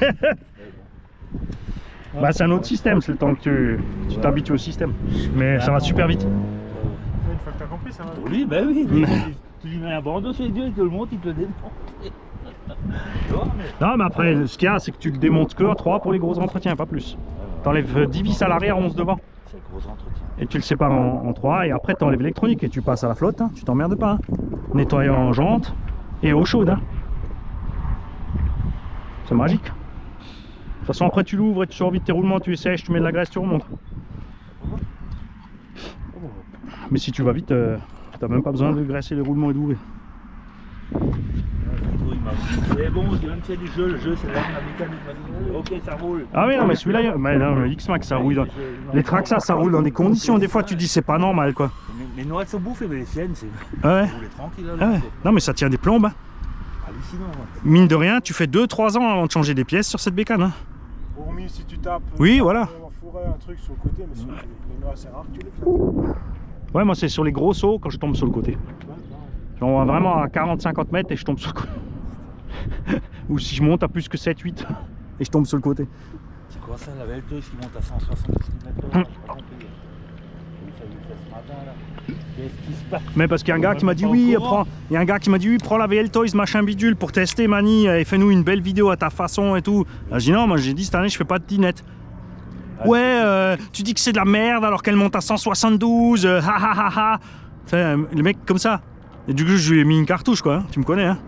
Bah, c'est un autre système, c'est le temps que tu t'habitues au système. Mais ça va super vite. Une fois que t'as compris, ça va. Oui, bah oui. Tu lui mets un bandeau sur les yeux, il te le monte, il te le démonte. Non, mais après, ce qu'il y a, c'est que tu le démontes que à 3 pour les gros entretiens, pas plus. T'enlèves 10 vis à l'arrière, 11 devant. C'est un gros entretien. Et tu le sépares en 3 et après t'enlèves l'électronique et tu passes à la flotte, hein. Tu t'emmerdes pas. Hein. Nettoyant en jante et eau chaude. Hein. C'est magique. De toute façon, après tu l'ouvres et tu sors vite tes roulements, tu sèches, tu mets de la graisse, tu remontes. Mais si tu vas vite, t'as même pas besoin de graisser les roulements et d'ouvrir. C'est bon, même s'il y a du jeu, le jeu c'est là, la mécanique m'a dit ok, ça roule. Ah oui, non, mais celui-là, le X-Max, ça roule. Les Traxa, ça roule dans des conditions. Des fois, tu dis c'est pas normal, quoi. Mes noix sont bouffées, mais les siennes, c'est. Ah ouais. Rouler tranquille, là. Ah ouais. Non, mais ça tient des plombes. Hein. Hallucinant, ouais. Mine de rien, tu fais 2-3 ans avant de changer des pièces sur cette bécane. Hein. Hormis si tu tapes. Oui, voilà. En forêt, un truc sur le côté, mais sinon, les noix, c'est rare que tu les flattes. Ouais, moi, c'est sur les gros sauts quand je tombe sur le côté. Genre vraiment à 40-50 mètres et je tombe sur le côté. Ou si je monte à plus que 7-8 et je tombe sur le côté. C'est quoi ça, la velteuse qui monte à 170 km/h? Qu'est-ce qui se passe? Mais parce qu'il y a un gars qui m'a dit oui, prends la VL Toys machin bidule pour tester Mani et fais-nous une belle vidéo à ta façon et tout. J'ai dit non, moi j'ai dit cette année je fais pas de dinette. Ouais, tu dis que c'est de la merde alors qu'elle monte à 172, ha ha ha ha. Enfin, le mec comme ça. Et du coup je lui ai mis une cartouche quoi, hein, tu me connais hein.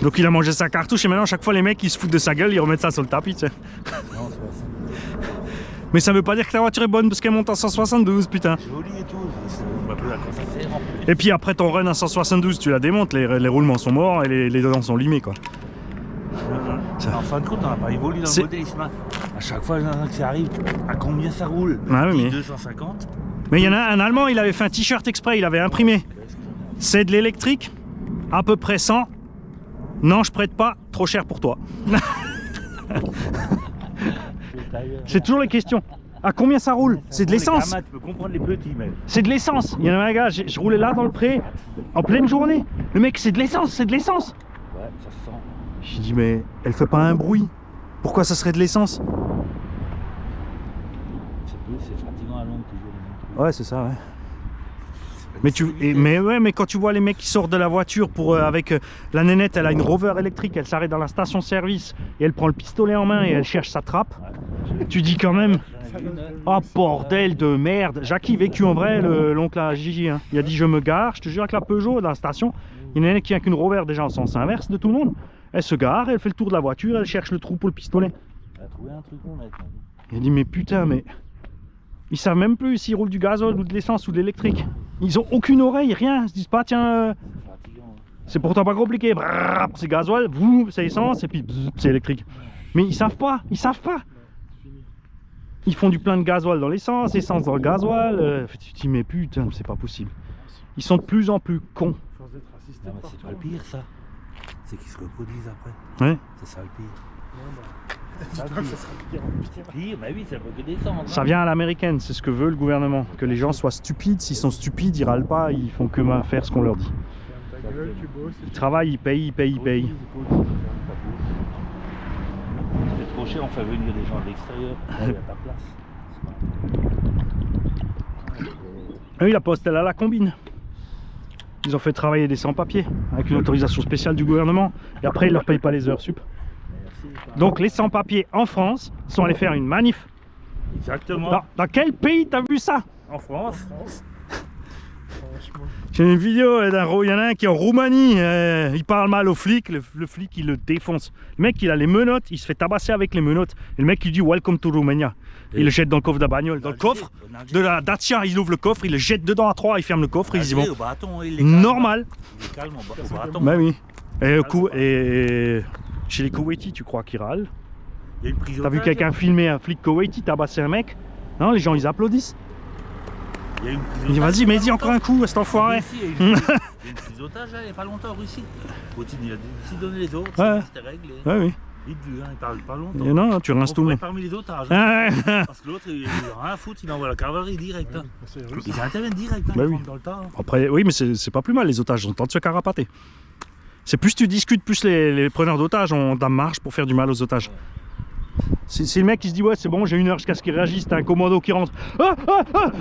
Donc il a mangé sa cartouche et maintenant chaque fois les mecs ils se foutent de sa gueule, ils remettent ça sur le tapis, tu sais. Non, Mais ça veut pas dire que la voiture est bonne parce qu'elle monte à 172, putain. joli et tout, on va plus à quoi ça sert en plus. Et puis après ton run à 172, tu la démontes, les roulements sont morts et les dents sont limées quoi. En fin de compte, on n'a pas évolué dans le modélisme. À chaque fois que ça arrive, à combien ça roule? Ah oui, mais... 250. Mais il y en a un Allemand, il avait fait un t-shirt exprès, il avait imprimé. C'est de l'électrique, à peu près 100. Non, je prête pas, trop cher pour toi. C'est toujours les questions. À combien ça roule? C'est de l'essence. Tu peux comprendre les petits, mais. C'est de l'essence. Il y en a un gars, je roulais là dans le pré, en pleine journée. Le mec, c'est de l'essence, c'est de l'essence. Ouais, ça se sent. J'ai dit, mais elle fait pas un bruit. Pourquoi ça serait de l'essence? C'est fatigant à longue toujours. Ouais, c'est ça, ouais. Mais quand tu vois les mecs qui sortent de la voiture pour avec la nénette, elle a une Rover électrique, elle s'arrête dans la station-service et elle prend le pistolet en main et elle cherche sa trappe. Tu dis quand même, oh bordel de merde. Jackie vécu en vrai, l'oncle à Gigi. Hein. Il a dit je me gare, je te jure avec la Peugeot dans la station. Il y en a une qui a qu'une Rover déjà en sens inverse de tout le monde. Elle se gare, elle fait le tour de la voiture, elle cherche le trou pour le pistolet. Elle a trouvé un truc bon maintenant. Il a dit mais putain mais... Ils savent même plus s'ils roulent du gazole ou de l'essence ou de l'électrique. Ils ont aucune oreille, rien. Ils se disent pas tiens, c'est pourtant pas compliqué. C'est gasoil, c'est essence et puis c'est électrique. Mais ils savent pas, ils savent pas. Ils font du plein de gasoil dans l'essence, essence dans le gasoil. Tu te dis mais putain, c'est pas possible. Ils sont de plus en plus cons. Force d'être assisté. Non, mais c'est pas le pire ça. C'est qu'ils se reproduisent après. Ouais. C'est ça le pire. Ça sera pire. Pire, bah oui, ça peut que descendre. Ça vient à l'américaine, c'est ce que veut le gouvernement. Que les gens soient stupides. S'ils sont stupides, ils râlent pas, ils font que faire ce qu'on leur dit. Ferme ta gueule, tu bosses. Ils travaillent, ils payent. C'est trop cher, on fait venir des gens de l'extérieur. Il y a ta place. Oui, la poste, elle a la combine. Ils ont fait travailler des sans-papiers avec une autorisation spéciale du gouvernement. Et après, ils leur payent pas les heures sup. Donc les sans-papiers en France sont allés faire une manif. Exactement. Dans quel pays t'as vu ça? En France. Franchement. J'ai une vidéo il y en a un qui est en Roumanie, il parle mal au flic, le flic il le défonce. Le mec il a les menottes, il se fait tabasser avec les menottes. Et le mec il dit welcome to Romania. Il le jette dans le coffre de la bagnole, dans le coffre de la Dacia, il ouvre le coffre, il le jette dedans à 3, il ferme le coffre et ils y vont. Normal. Il est calme au bâton. Bah oui. Et chez les Koweïtis, tu crois qu'ils râlent? Il y a une prise T'as vu quelqu'un filmer un flic Koweïti tabasser un mec? Non, les gens ils applaudissent. Il y a une prise Il dit vas-y, mais dis encore un coup, cet enfoiré. Il y a une prise d'otage là, il n'y a pas longtemps en Russie. Poutine il a dit donner les autres, Ouais. c'était réglé. Ouais, oui. Vite vu, hein, il parle pas longtemps. Et non, tu rinces tout le monde. Parmi les otages. Ah, ouais. Parce que l'autre il a rien à foutre, il envoie la cavalerie direct. Hein. C'est les Russes. Ils interviennent direct, hein, Bah ils oui. rentrent dans le tas. Hein. Après, oui, mais c'est pas plus mal, les otages ont le temps de se carapater. C'est plus tu discutes, plus les preneurs d'otages ont de la marge pour faire du mal aux otages. C'est le mec qui se dit ouais c'est bon j'ai 1 heure jusqu'à ce qu'il réagisse, t'as un commando qui rentre. Ah, ah, ah.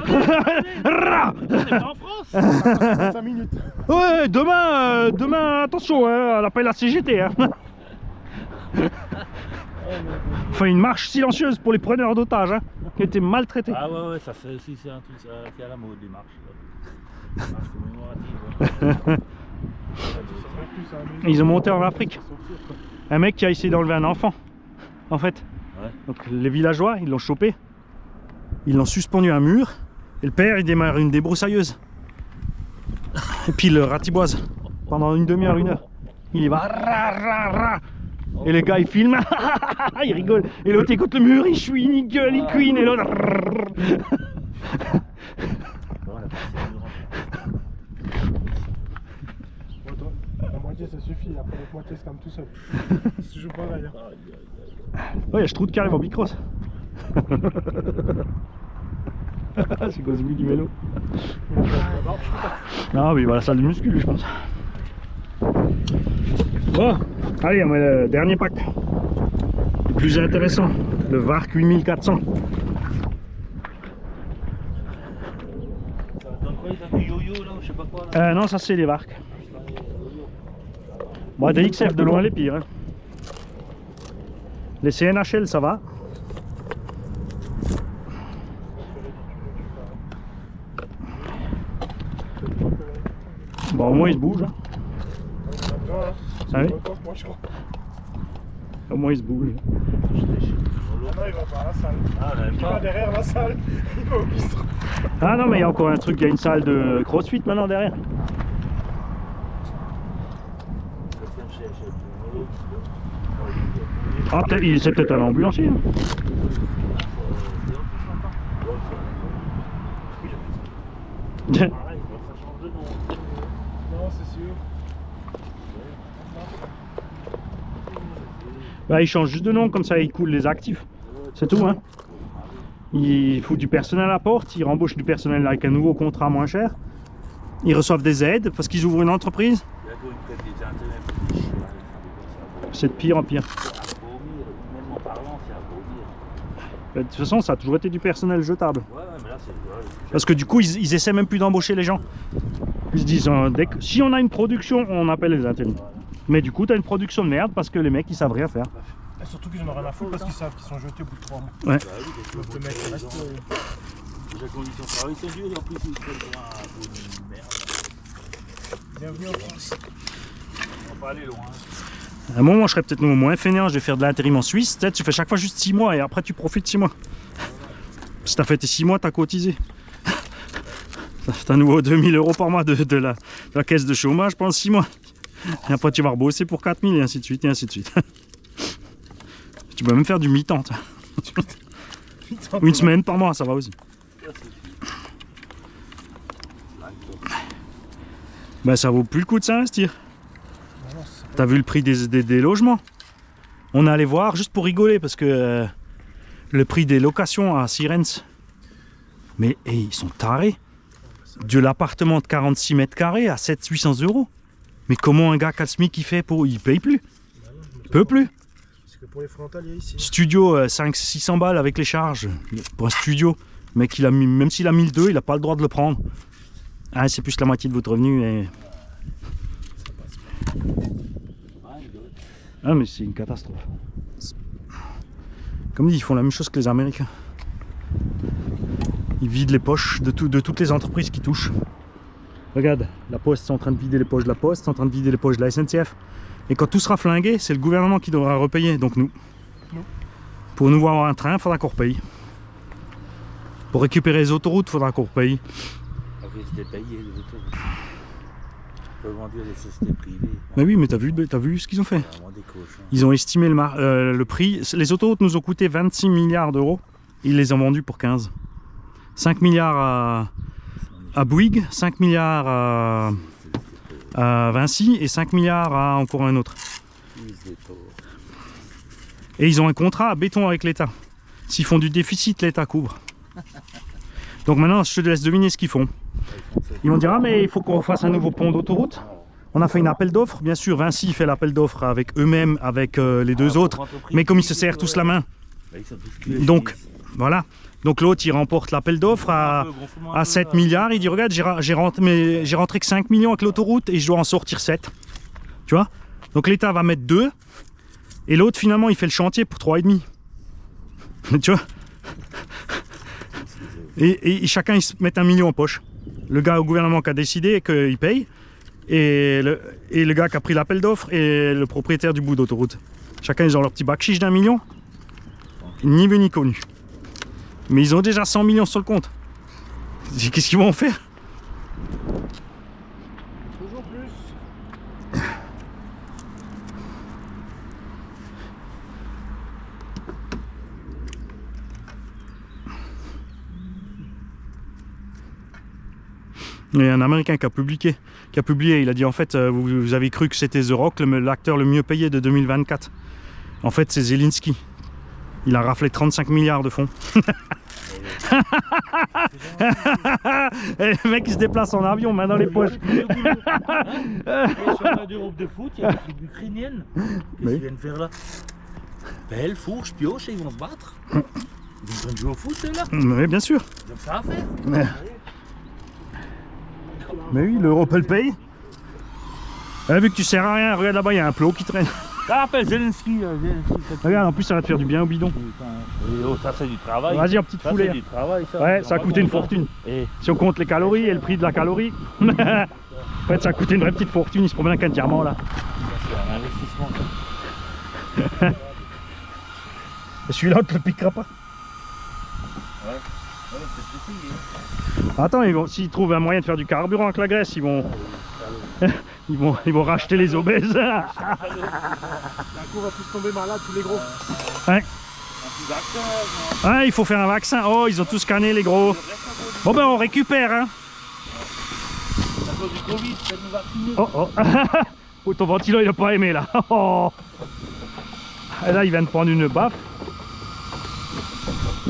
On n'est pas en France. 5 minutes. Ouais demain attention hein, on appelle la CGT hein. Enfin une marche silencieuse pour les preneurs d'otages hein, qui étaient maltraités. Ah ouais, ça c'est aussi c'est un truc, c'est à la mode les marches. Les marches commémoratives. Ils ont monté en Afrique. Un mec qui a essayé d'enlever un enfant. En fait. Ouais. Donc les villageois, ils l'ont chopé. Ils l'ont suspendu à un mur. Et le père, il démarre une débroussailleuse. Et puis il le ratiboise. Pendant une demi-heure, 1 heure. Il y va. Et les gars, ils filment. Ils rigolent. Et l'autre écoute le mur, il chouine, il gueule, il cuine. Et l'autre. La moitié ça suffit, après l'autre moitié c'est comme tout seul. C'est toujours pareil. Ouais, il y a Stroud qui arrive en bicross. C'est quoi ce bruit du vélo? Ah oui, voilà, salle de muscu, je pense. Bon, allez, on met le dernier pack. Le plus intéressant, le Vark 8400. Non, ça c'est les Vark. Bon, des XF de loin les pires. Hein. Les CNHL ça va. Bon, au moins il se bouge. Hein. Ah oui. Au moins il se bouge. Ah non, il va pas à la salle. Il va derrière la salle. Il va au bistrot. Ah non, mais il y a encore un truc, il y a une salle de crossfit maintenant derrière. Ah, c'est peut-être un ambulancier. Hein. Non, c'est sûr. Bah, il change juste de nom, comme ça il coule les actifs. C'est tout, hein. Il fout du personnel à la porte, il rembauche du personnel avec un nouveau contrat moins cher. Ils reçoivent des aides parce qu'ils ouvrent une entreprise. C'est de pire en pire. De toute façon, ça a toujours été du personnel jetable. Parce que du coup, ils essaient même plus d'embaucher les gens. Ils se disent, si on a une production, on appelle les intérims. Mais du coup, tu as une production de merde parce que les mecs, ils savent rien faire. Et surtout qu'ils en ont rien à foutre parce qu'ils savent qu'ils sont jetés au bout de 3 mois. Ouais. Le mec reste. Les conditions de travail sont dures et en plus ils prennent pour une merde. Bienvenue en France. On va pas aller loin. À un moment, je serais peut-être moins fainéant, je vais faire de l'intérim en Suisse. Peut-être tu fais chaque fois juste 6 mois et après tu profites 6 mois. Si t'as fait tes 6 mois, t'as cotisé. T'as à nouveau 2000 € par mois de la caisse de chômage pendant 6 mois. Et après tu vas rebosser pour 4000 et ainsi de suite et ainsi de suite. Tu peux même faire du mi-temps. Une semaine par mois, ça va aussi. Ben ça vaut plus le coup de s'investir. T'as vu le prix des logements? On est allé voir juste pour rigoler parce que le prix des locations à Sirens. Mais ils sont tarés. De l'appartement de 46 mètres carrés à 700-800 €. Mais comment un gars qui a le SMIC il fait pour. Il paye plus. Il peut plus. Parce que pour les frontaliers ici. Studio 500-600 balles avec les charges. Pour un studio. Le mec, même s'il a 1002, il n'a pas le droit de le prendre. Ah, c'est plus la moitié de votre revenu. Et... Ah, mais c'est une catastrophe. Comme dit, ils font la même chose que les Américains. Ils vident les poches de toutes les entreprises qui touchent. Regarde, la Poste, c'est en train de vider les poches de la Poste, c'est en train de vider les poches de la SNCF. Et quand tout sera flingué, c'est le gouvernement qui devra repayer, donc nous. Pour nous avoir un train, il faudra qu'on repaye. Pour récupérer les autoroutes, il faudra qu'on repaye. Après, c'était payé les autoroutes. Ils peuvent vendre les sociétés privées. Mais oui, mais t'as vu ce qu'ils ont fait? Ils ont estimé le prix. Les autoroutes nous ont coûté 26 milliards €. Ils les ont vendus pour 15. 5 milliards à Bouygues, 5 milliards à Vinci et 5 milliards à encore un autre. Et ils ont un contrat à béton avec l'État. S'ils font du déficit, l'État couvre. Donc maintenant, je te laisse deviner ce qu'ils font. Ils vont dire, ah mais il faut qu'on fasse un nouveau pont d'autoroute. On a fait un appel d'offres, bien sûr, Vinci fait l'appel d'offres avec eux-mêmes, avec les deux autres, mais comme ils se serrent tous la main. Donc, voilà. Donc l'autre, il remporte l'appel d'offres à 7 milliards, il dit, regarde, j'ai rentré que 5 millions avec l'autoroute et je dois en sortir 7. Tu vois? Donc l'État va mettre 2, et l'autre, finalement, il fait le chantier pour 3,5. Tu vois? Et chacun, ils se met 1 million en poche. Le gars au gouvernement qui a décidé qu'il paye, et le gars qui a pris l'appel d'offres, et le propriétaire du bout d'autoroute. Chacun, ils ont leur petit bac chiche d'1 million. Ni vu ni connu. Mais ils ont déjà 100 millions sur le compte. Qu'est-ce qu'ils vont en faire? Toujours plus. Il y a un Américain qui a publié, il a dit en fait, vous avez cru que c'était The Rock, l'acteur le mieux payé de 2024. En fait, c'est Zelensky. Il a raflé 35 milliards de fonds. Et le mec il se déplace en avion, main dans les poches. Sur d'Europe de foot, il y a l'équipe ukrainienne. Qu'est-ce qu'ils viennent faire là? Pelle, fourche, pioche, et ils vont se battre. Ils vont jouer au foot, ceux-là. Oui, bien sûr. Ils ont ça à faire. Mais oui, l'Europe elle paye. Vu que tu sers à rien, regarde là-bas, il y a un plot qui traîne. Ça rappelle Zelensky. Regarde, en plus ça va te faire du bien au bidon. Oh, ça c'est du travail. Vas-y, en petite Ça foulée. c'est du travail, ça. Ouais, ça a coûté une fortune. Et Si on compte les calories et le prix de la calorie. En fait, ça a coûté une vraie petite fortune. Il se promène avec un diamant là. c'est un investissement. Et celui-là, on te le piquera pas. Ouais, c'est possible. Attends, s'ils trouvent un moyen de faire du carburant avec la graisse, ils vont racheter les obèses. D'un coup, on va tous tomber malades, tous les gros. Ouais. Un petit vaccin. Ouais, il faut faire un vaccin. Oh, ils ont tous scanné les gros. Bon ben on récupère hein. À cause du Covid, ça nous vacciner. Oh oh. Oh, ton ventilo il a pas aimé là. Oh. Et là il vient de prendre une baffe.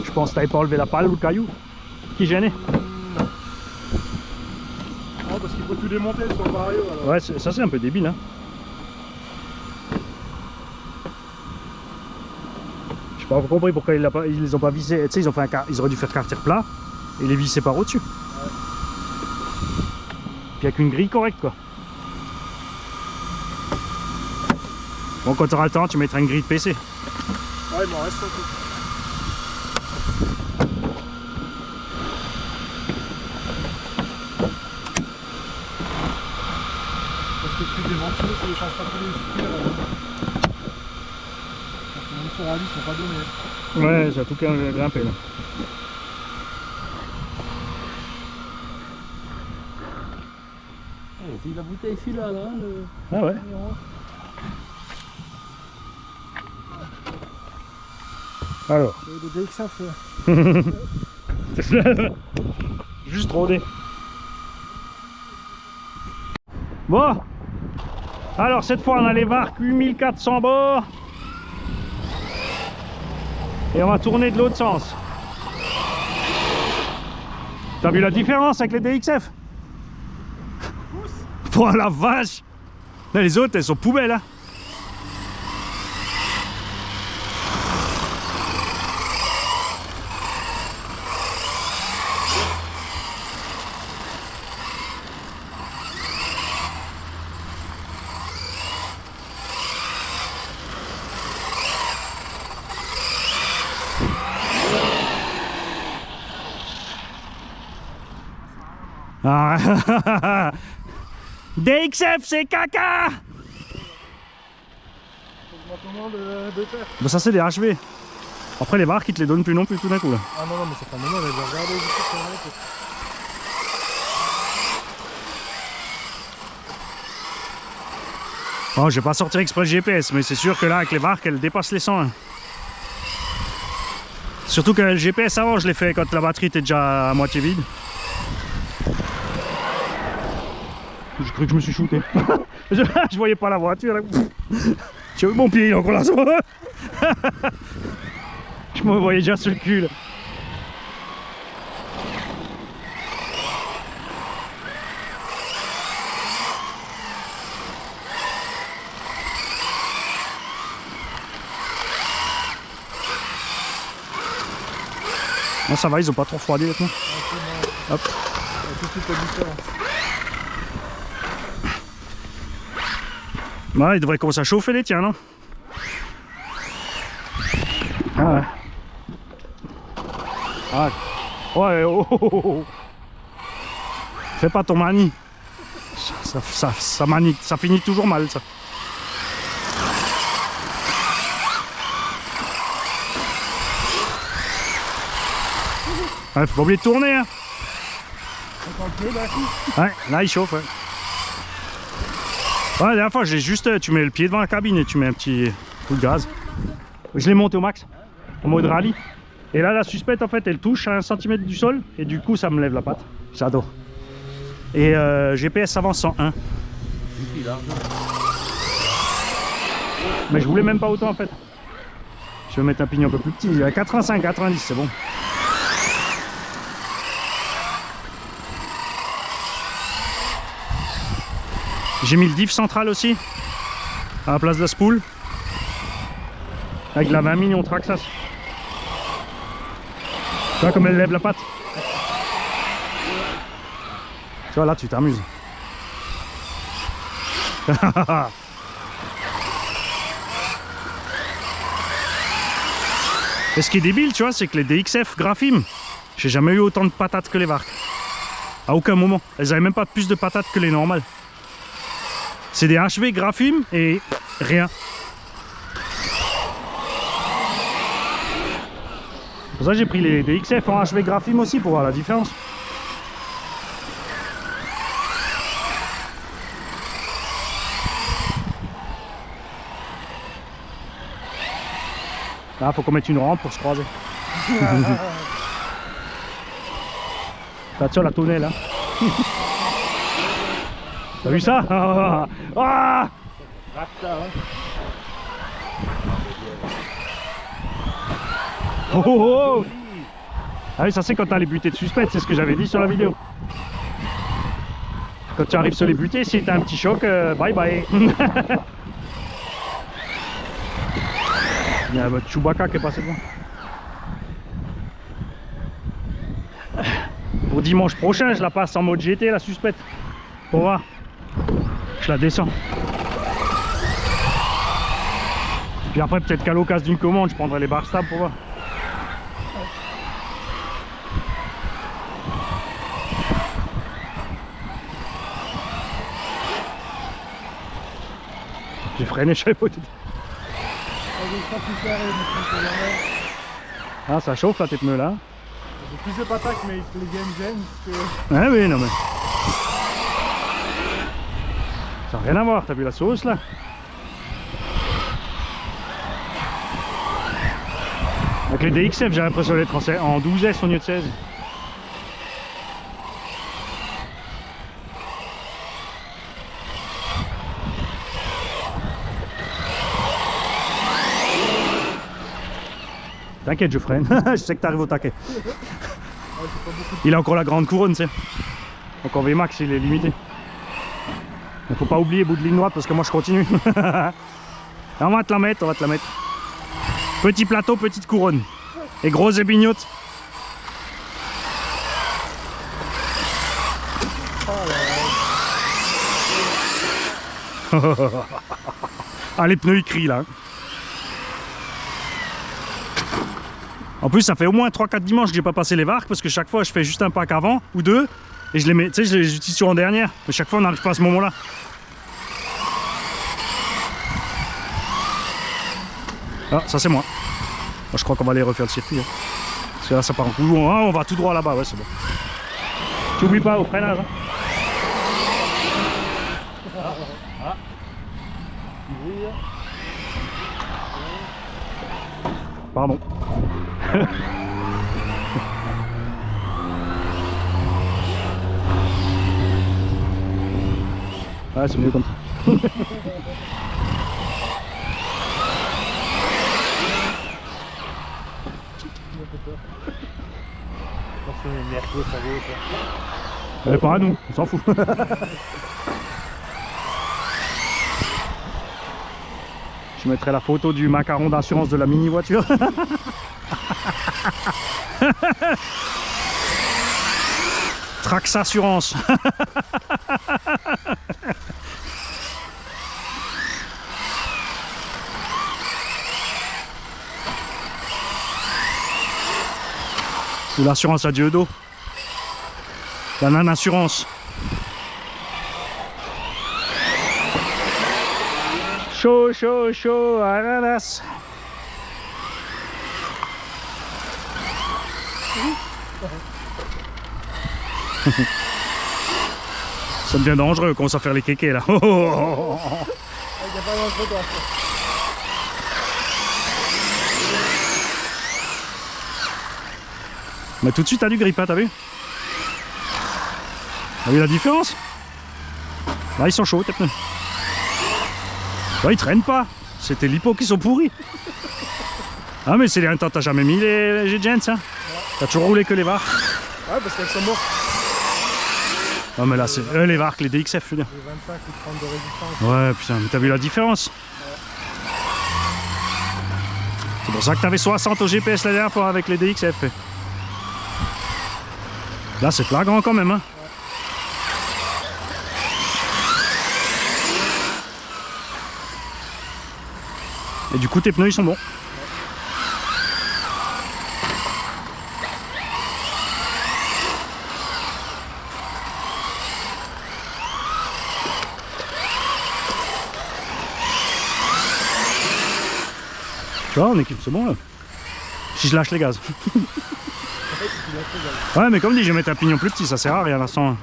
Je pense que t'avais pas enlevé la palle ou le caillou qui gênait. Non, parce qu'il faut tout démonter sur le vario. Alors. Ouais, ça c'est un peu débile hein. J'ai pas compris pourquoi ils les ont pas vissés. Tu sais, ils auraient dû faire quartier plat et les visser par au-dessus. Ouais. Puis avec une grille correcte quoi. Bon, quand tu auras le temps, tu mettras une grille de PC. Ouais, il m'en reste un peu. Parce que tu démontes, tu ne changes pas tous les souvenirs. Les sur la vie sont pas donnés. Ouais, j'ai tout grimpé là. C'est la bouteille celui-là, là. Ah ouais. Alors. Le DXF. Juste rôder. Bon. Alors cette fois on a les marques 8400 bords. Et on va tourner de l'autre sens. T'as vu la différence avec les DXF? Oh la vache! Là, les autres elles sont poubelles hein. Ah. DXF c'est caca! Bah ça c'est des HV. Après les marques ils te les donnent plus non plus tout d'un coup là. Ah non, non, mais ça fait un moment, on les a regardés. Oh, je vais pas sortir exprès le GPS, mais c'est sûr que là avec les marques elles dépassent les 100. Hein. Surtout que le GPS avant je l'ai fait quand la batterie était déjà à moitié vide. J'ai cru que je me suis shooté. je voyais pas la voiture là. J'ai vu mon pied, il est encore là. Je me voyais déjà sur le cul là. Ah, ça va, ils ont pas trop refroidi maintenant. Hop. Tout de suite la différence. Ouais, ils devraient commencer à chauffer les tiens, non? Ah ouais. Ah. Ouais, oh, oh, oh, oh. Fais pas ton manie. Ça manie, ça finit toujours mal, ça. Ouais, faut pas oublier de tourner, hein. Ouais, là il chauffe, ouais. Ouais, la dernière fois, j'ai juste, tu mets le pied devant la cabine et tu mets un petit coup de gaz. Je l'ai monté au max, en mode rallye. Et là, la suspette, en fait, elle touche à 1 cm du sol et du coup, ça me lève la patte. J'adore. Et GPS avance 101. Mais je voulais même pas autant, en fait. Je vais mettre un pignon un peu plus petit. À 85, 90, c'est bon. J'ai mis le diff central aussi, à la place de la spool, avec la 20 millions Traxxas. Tu vois comme elle lève la patte. Tu vois là tu t'amuses. Et ce qui est débile, tu vois, c'est que les DXF Graphim, j'ai jamais eu autant de patates que les Vark. À aucun moment. Elles avaient même pas plus de patates que les normales. C'est des HV Graphim et rien. C'est pour ça que j'ai pris les DXF en HV Graphim aussi pour voir la différence. Là, faut qu'on mette une rampe pour se croiser. Attention la tonnelle là. T'as vu ça? Ah, oh, oh, oh. Ah oui, ça c'est quand t'as les butées de suspect, c'est ce que j'avais dit sur la vidéo. Quand tu arrives sur les butées, si t'as un petit choc, bye bye. Il y a votre Chewbacca qui est passé devant. Pour dimanche prochain, je la passe en mode GT, la suspecte. Pour voir. Je la descends. Puis après, peut-être qu'à l'occasion d'une commande, je prendrai les barres stables pour voir. J'ai freiné, je savais pas. Ah, ça chauffe là, tes pneus là. J'ai plus de patates, mais les games gênent. Ah oui, non mais. Ça n'a rien à voir, t'as vu la sauce là? Avec les DXF, j'ai l'impression d'être en 12S au lieu de 16. T'inquiète, je freine. Je sais que t'arrives au taquet. Il a encore la grande couronne, tu sais. Donc en VMAX, il est limité. Il faut pas oublier bout de ligne droite parce que moi je continue. On va te la mettre, on va te la mettre. Petit plateau, petite couronne. Et grosse ébignotte. Ah, les pneus ils crient là. En plus ça fait au moins 3-4 dimanches que j'ai pas passé les Vark parce que chaque fois je fais juste un pack avant ou deux et je les mets, tu sais, je les utilise sur en dernière. Mais chaque fois on n'arrive pas à ce moment là. Ah, ça c'est moi. Moi je crois qu'on va aller refaire le circuit. Hein. Parce que là ça part en couillon. Ah, on va tout droit là-bas, ouais c'est bon. Tu oublies pas au freinage. Hein. Pardon. Ouais, c'est mieux comme ça. Pas à nous, on s'en fout. Je mettrai la photo du macaron d'assurance de la mini voiture. Trax Assurance. Ou l'assurance à Dieudo. La non-assurance. Chaud, chaud, chaud, ananas. Ça devient dangereux, qu'on commence à faire les kékés là. Il n'y a pas grand chose à faire. Mais tout de suite t'as du grip, hein, t'as vu? T'as vu la différence? Là ils sont chauds tes pneus. Là ils traînent pas. C'était l'hippo qui sont pourris. Ah mais c'est les... Attends, t'as jamais mis les G-Gens hein? T'as toujours roulé que les VARC? Ouais, parce qu'elles sont mortes. Non mais là c'est les VARC, les DXF je veux dire. Les 25 ou 30 de résistance. Ouais putain, mais t'as vu la différence? C'est pour ça que t'avais 60 au GPS la dernière fois avec les DXF. Là c'est flagrant quand même hein. Et du coup tes pneus ils sont bons. Tu vois, on équipe, c'est bon là. Si je lâche les gaz. Ouais, mais comme dit, je vais mettre un pignon plus petit, ça sert à rien à l'instant.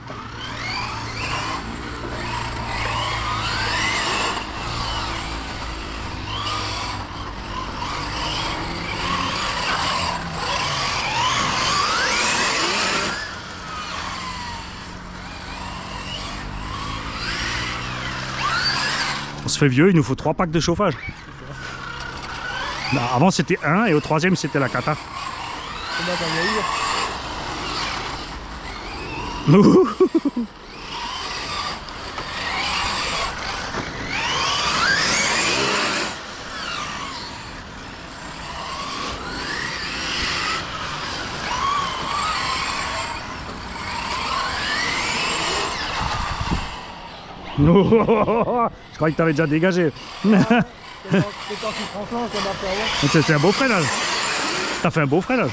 On se fait vieux, il nous faut 3 packs de chauffage. Bah, avant c'était 1 et au 3e c'était la cata. Comment t'en vieillir? Je croyais que t'avais déjà dégagé. C'est quand tu prends flanc qu'on a fait avant. C'est un beau freinage. T'as fait un beau freinage.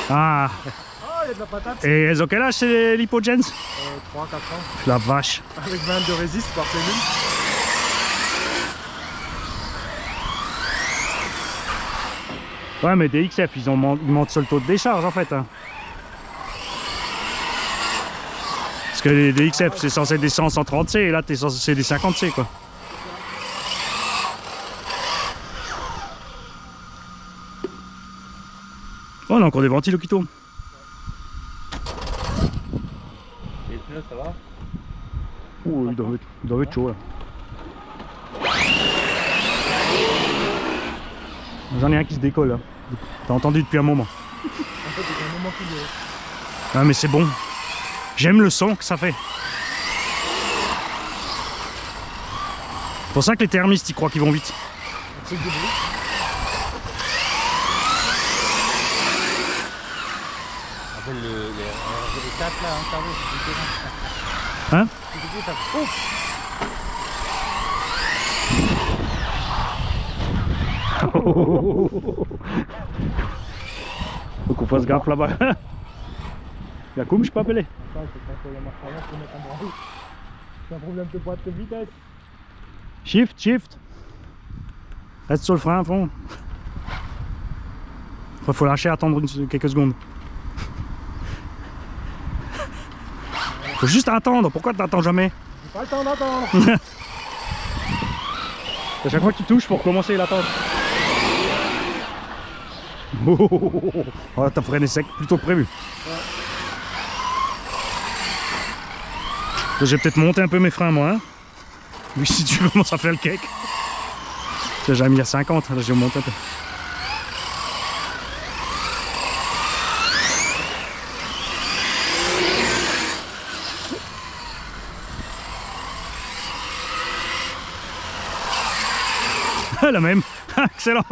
Ah. Ah, il y a de la patate. Et elles ont quel âge c'est l'Hippogens? 3-4 ans. La vache. Avec 22 résistes par cellule. Ouais mais des XF ils montent sur le taux de décharge en fait hein. Parce que les DXF c'est censé être des 130C et là c'est des 50C quoi. Oh on a encore des ventilos qui tournent. Les pneus, ça va? Ouh ils doivent être chauds là. J'en ai un qui se décolle là. T'as entendu depuis un moment. En fait, il y a un moment qui est... Ah mais c'est bon. J'aime le son que ça fait. C'est pour ça que les thermistes ils croient qu'ils vont vite. Un truc de bruit. En fait, les 4 là, un carreau, c'est différent. Hein? C'est différent, ça fait... Oh! Faut qu'on fasse gaffe là-bas. La coupe, je peux appeler. Attends, c'est quand la marche arrière pour mettre en branle. C'est un problème de boîte de vitesse. Shift, shift. Reste sur le frein à fond. Après, faut lâcher, attendre quelques secondes. Faut juste attendre. Pourquoi t'attends jamais? J'ai pas le temps d'attendre. À chaque fois que tu touches, faut recommencer et l'attendre. Oh, t'as freiné sec plutôt que prévu. J'ai peut-être monté un peu mes freins moi. Hein. Oui, si tu commences à faire le cake. J'ai mis à 50, là j'ai monté un peu. la même. Excellent.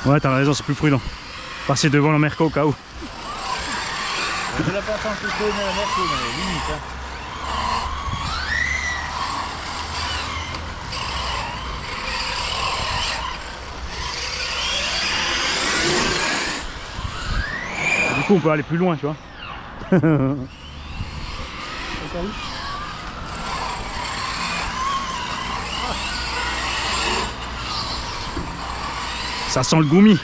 Ouais, t'as raison, c'est plus prudent. Passer devant la Merco au cas où. Je l'ai pas senti trop dans la Merco, mais limite. Hein. Du coup, on peut aller plus loin, tu vois. Ça sent le goumi.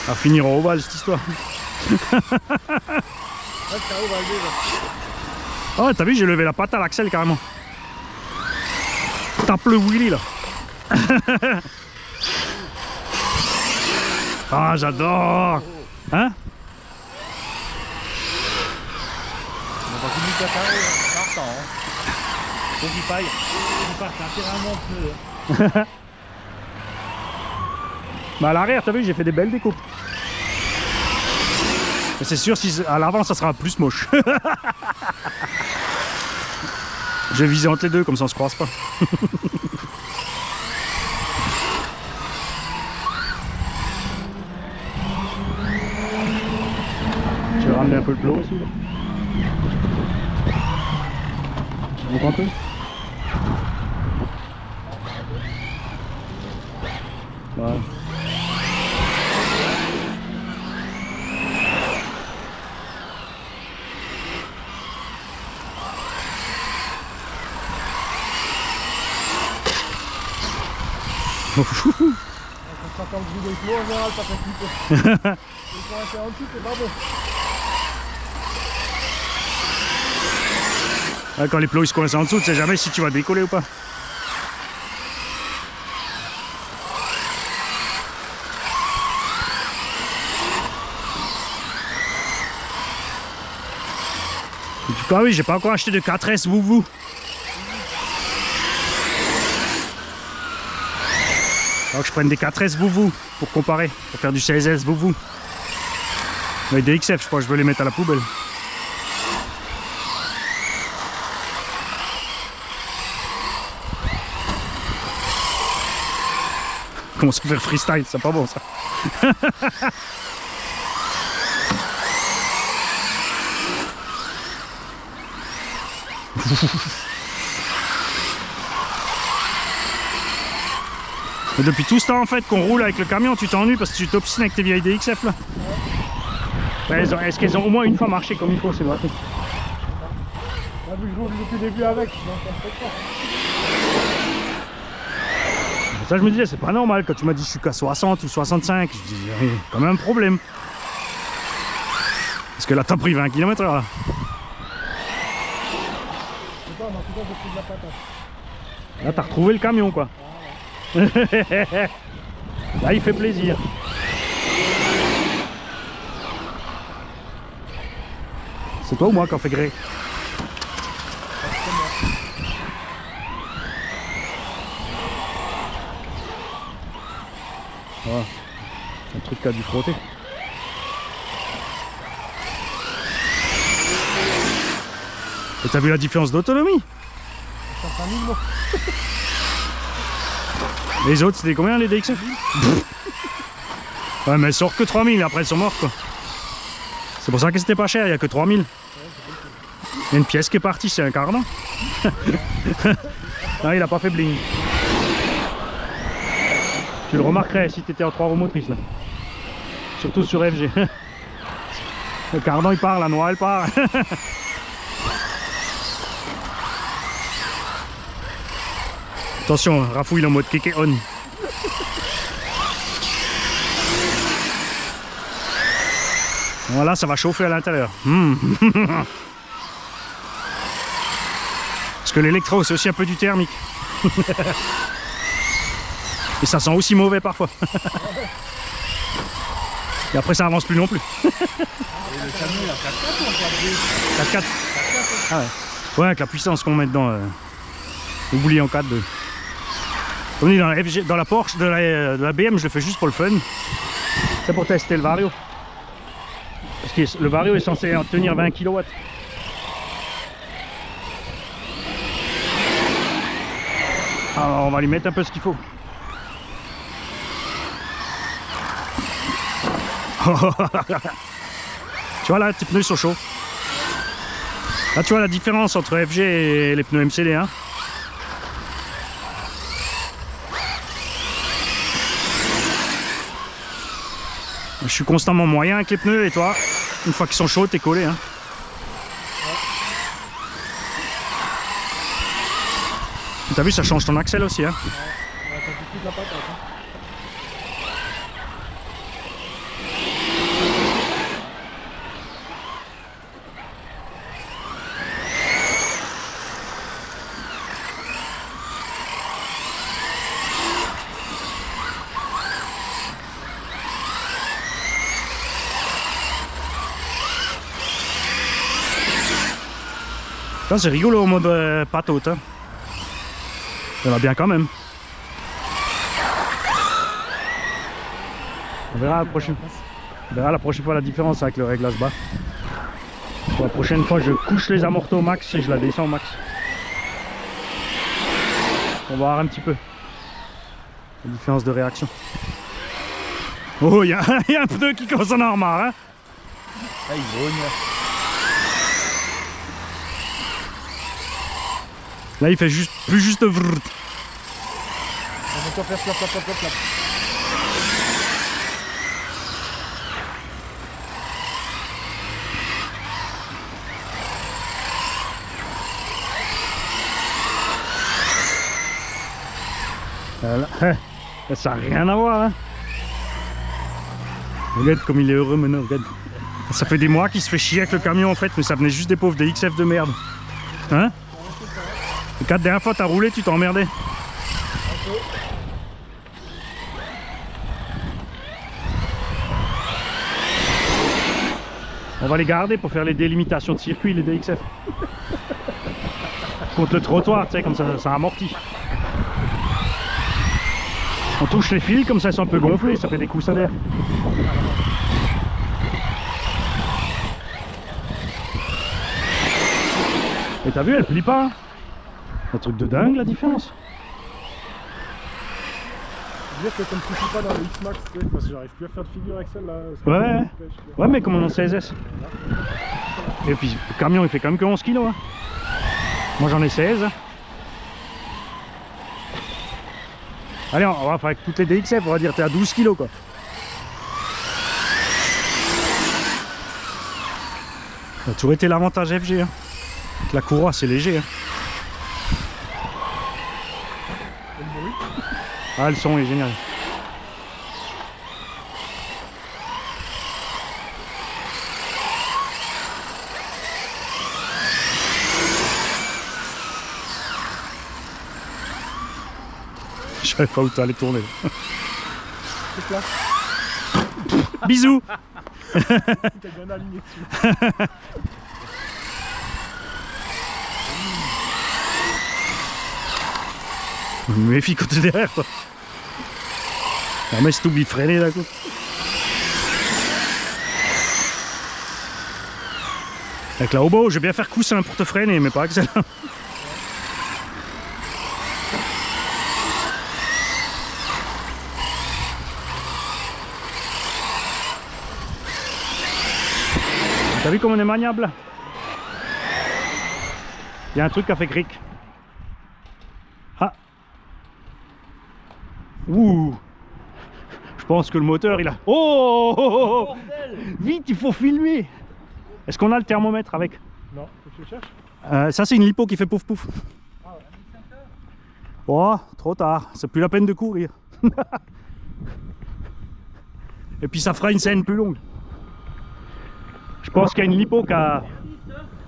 À finir en ovale cette histoire. Oh, t'as vu, j'ai levé la patte à l'axel carrément. Tape le wheelie là. Ah, j'adore. Hein? On va finir de préparer par temps. Faut qu'il paille. Il part littéralement pneu. Bah à l'arrière, t'as vu, j'ai fait des belles découpes. Mais c'est sûr, si à l'avant, ça sera plus moche. Je vais viser entre les deux, comme ça on se croise pas. Je vais ramener un peu le plot aussi. Vous comptez? Voilà. Quand le bruit des clos, en général, ça fait flipper. Et pour rester en dessous, c'est pas bon. Ouais, quand les plots ils se coincent en dessous, tu sais jamais si tu vas décoller ou pas. En tout cas, oui, j'ai pas encore acheté de 4S Vouvou. Alors que je prenne des 4S Vouvou pour comparer, pour faire du 16S Vouvou. Mais des XF, je crois que je veux les mettre à la poubelle. Commence à faire freestyle, c'est pas bon ça. Et depuis tout ce temps en fait qu'on roule avec le camion, tu t'ennuies parce que tu t'obstines avec tes vieilles DXF là. Ouais, est-ce qu'elles ont au moins une fois marché comme il faut, c'est vrai. Là, vu que je roule depuis le début avec, donc ça me fait pas. Ça je me disais, c'est pas normal quand tu m'as dit je suis qu'à 60 ou 65, je dis il y a quand même un problème. Parce que là t'as pris 20 km/h là. Je sais pas, mais en tout cas, j'ai pris de la patate. Là t'as retrouvé le camion quoi. Là il fait plaisir. C'est toi ou moi qui en fait gré? Voilà. Un truc qui a dû frotter. Et t'as vu la différence d'autonomie? 500 000 mots. Les autres c'était combien les DXF? Ouais mais elles sortent que 3000, après elles sont mortes quoi. C'est pour ça que c'était pas cher, il n'y a que 3000. Il y a une pièce qui est partie, c'est un cardan. Non, il a pas fait bling. Tu le remarquerais si tu étais en 3 roues motrices là. Surtout sur FG. Le cardan il part, la noix elle part. Attention, Rafou il est en mode kéké on. Voilà, ça va chauffer à l'intérieur. Parce que l'électro c'est aussi un peu du thermique. Et ça sent aussi mauvais parfois. Et après ça avance plus non plus. Et le camion il a 4x4 ou en 4x2? 4x4. Ah ouais. Ouais, avec la puissance qu'on met dedans. Oublie en 4-2. Comme dit dans la Porsche, de la BM, je le fais juste pour le fun. C'est pour tester le Vario. Parce que le Vario est censé en tenir 20 kW. Alors on va lui mettre un peu ce qu'il faut. Tu vois là, tes pneus sont chauds. Là tu vois la différence entre FG et les pneus MCD1. Je suis constamment moyen avec les pneus et toi, une fois qu'ils sont chauds, t'es collé. Hein. T'as vu, ça change ton axle aussi. Hein. Ouais, t'as tout de la patate. Hein. C'est rigolo au mode patote. Hein. Ça va bien quand même. On verra la prochaine fois la différence avec le réglage bas. La prochaine fois je couche les amortos au max et je la descends au max. On va voir un petit peu la différence de réaction. Oh, il y a un pneu qui commence à en avoir marre. Hein. Ah, il grogne. Là il fait juste plus juste vrrr. On va encore faire flap, flap, flap, flap, flap. Voilà. Ça n'a rien à voir. Hein. Regarde comme il est heureux maintenant. Regarde. Ça fait des mois qu'il se fait chier avec le camion en fait, mais ça venait juste des pauvres DXF de merde. Hein? Les 4 dernières fois t'as roulé, tu t'es emmerdé. On va les garder pour faire les délimitations de circuit, les DXF. Contre le trottoir, tu sais, comme ça amortit. On touche les fils, comme ça ils sont un peu gonflés, ça fait des coussins d'air. Et t'as vu, elle plie pas. Un truc de dingue la différence. Dire que comme tu ne suis pas dans le X-Max, parce que j'arrive plus à faire de figure avec celle-là. Ouais, mais comme on en 16S. Et puis le camion il fait quand même que 11 kg. Hein. Moi j'en ai 16. Allez, on va faire avec toutes les DXF, on va dire t'es à 12 kg quoi. Ça a toujours été l'avantage FG. Hein. Avec la courroie c'est léger. Hein. Ah, le son est génial. Je savais pas où tu allais tourner. C'est là. Bisous. T'as bien aligné dessus. Méfie quand t'es derrière toi. Non mais si t'oublies de freiner d'un coup. Avec la hobo, je vais bien faire coussin pour te freiner, mais pas avec celle-là. T'as vu comme on est maniable? Il y a un truc qui a fait cric. Ah. Ouh. Je pense que le moteur il a... Oh, vite, il faut filmer. Est-ce qu'on a le thermomètre avec? Non, faut que je cherche. Ça c'est une lipo qui fait pouf pouf. Oh, trop tard, c'est plus la peine de courir. Et puis ça fera une scène plus longue. Je pense qu'il y a une lipo qui a...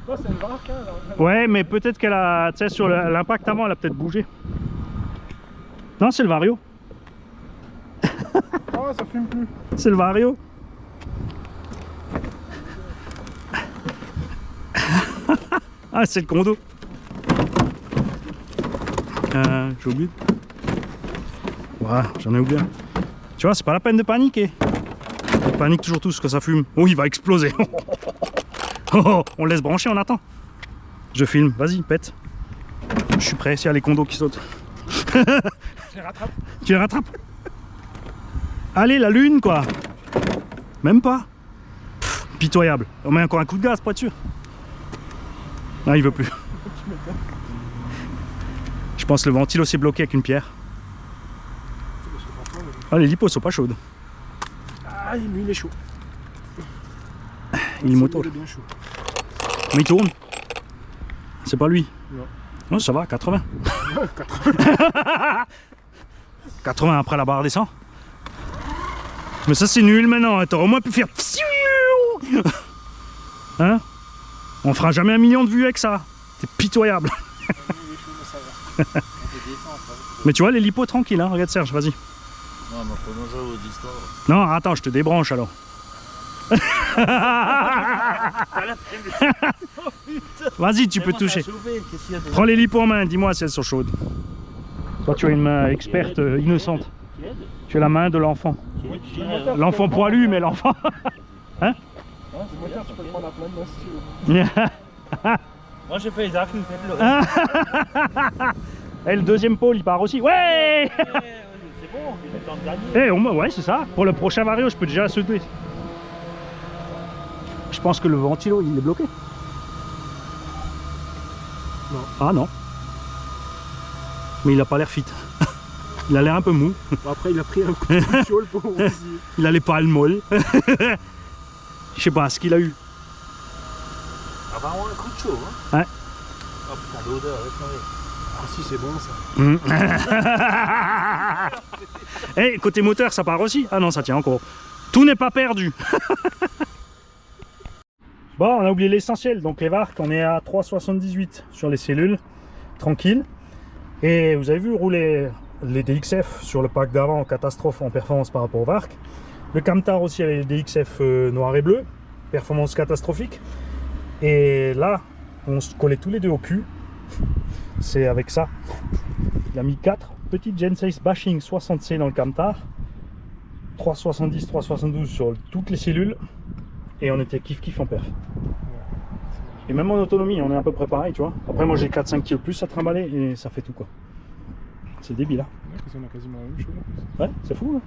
Oh, c'est une barque, hein, là. Ouais, mais peut-être qu'elle a... Tu sais, sur l'impact avant, elle a peut-être bougé. Non, c'est le Vario. Oh, ça fume plus. C'est le Vario. Ah, c'est le condo. J'ai oublié. Ouais, j'en ai oublié. Tu vois, c'est pas la peine de paniquer. On panique toujours tous que ça fume. Oh, il va exploser. Oh, on le laisse brancher, on attend. Je filme, vas-y, pète. Je suis prêt, s'il y a les condos qui sautent. Je les rattrape. Tu les rattrapes? Allez, la lune, quoi. Même pas. Pff, pitoyable. On met encore un coup de gaz, pour être sûr. Non, il veut plus. Je pense que le ventilo s'est bloqué avec une pierre. Ah, les lipos sont pas chaudes. Ah, lui il est chaud. Il est moto. Il est bien chaud. Mais il tourne. C'est pas lui. Non. Non, ça va, 80. 80 après la barre des 100. Mais ça c'est nul maintenant, t'aurais au moins pu faire... Hein? On fera jamais 1 million de vues avec ça. C'est pitoyable. Mais tu vois les lipos tranquilles, hein? Regarde Serge, vas-y. Non, mais faut nous jouer au Discord. Non, attends, je te débranche alors. Vas-y, tu peux toucher. Prends les lipos en main, dis-moi si elles sont chaudes. Toi, tu as une main experte, innocente. Tu as la main de l'enfant. L'enfant poilu, mais l'enfant. Hein? Le moteur, tu peux le prendre à plein de mains si tu veux. Moi j'ai fait les actes, faites-le. Et le deuxième pôle, il part aussi. Ouais! C'est bon, il est temps de gagner. Ouais, c'est ça. Pour le prochain vario, je peux déjà sauter. Je pense que le ventilo, il est bloqué. Non. Ah non. Mais il a pas l'air fit. Il a l'air un peu mou. Bon, après, il a pris un coup de fiole pour aussi. Il a les pales molles. Je sais pas ce qu'il a eu. Ah bah on a un coup de chaud, hein. Ouais. Oh putain, l'odeur, Ah si, c'est bon ça. Eh, côté moteur, ça part aussi. Ah non, ça tient encore. Tout n'est pas perdu. Bon, on a oublié l'essentiel. Donc les VARC, on est à 3,78 sur les cellules. Tranquille. Et vous avez vu rouler les DXF sur le pack d'avant, catastrophe en performance par rapport au VARC. Le Camtar aussi avec les DXF noir et bleu, performance catastrophique. Et là, on se collait tous les deux au cul. C'est avec ça. Il a mis 4 petites Gen 6 bashing 60C dans le Camtar. 370, 372 sur toutes les cellules. Et on était kiff en perf. Et même en autonomie, on est à peu près pareil, tu vois. Après, moi j'ai 4-5 kg plus à trimballer et ça fait tout quoi. C'est débile, hein. Ouais, parce qu'on a quasiment la même chose en plus. Ouais, c'est fou, hein.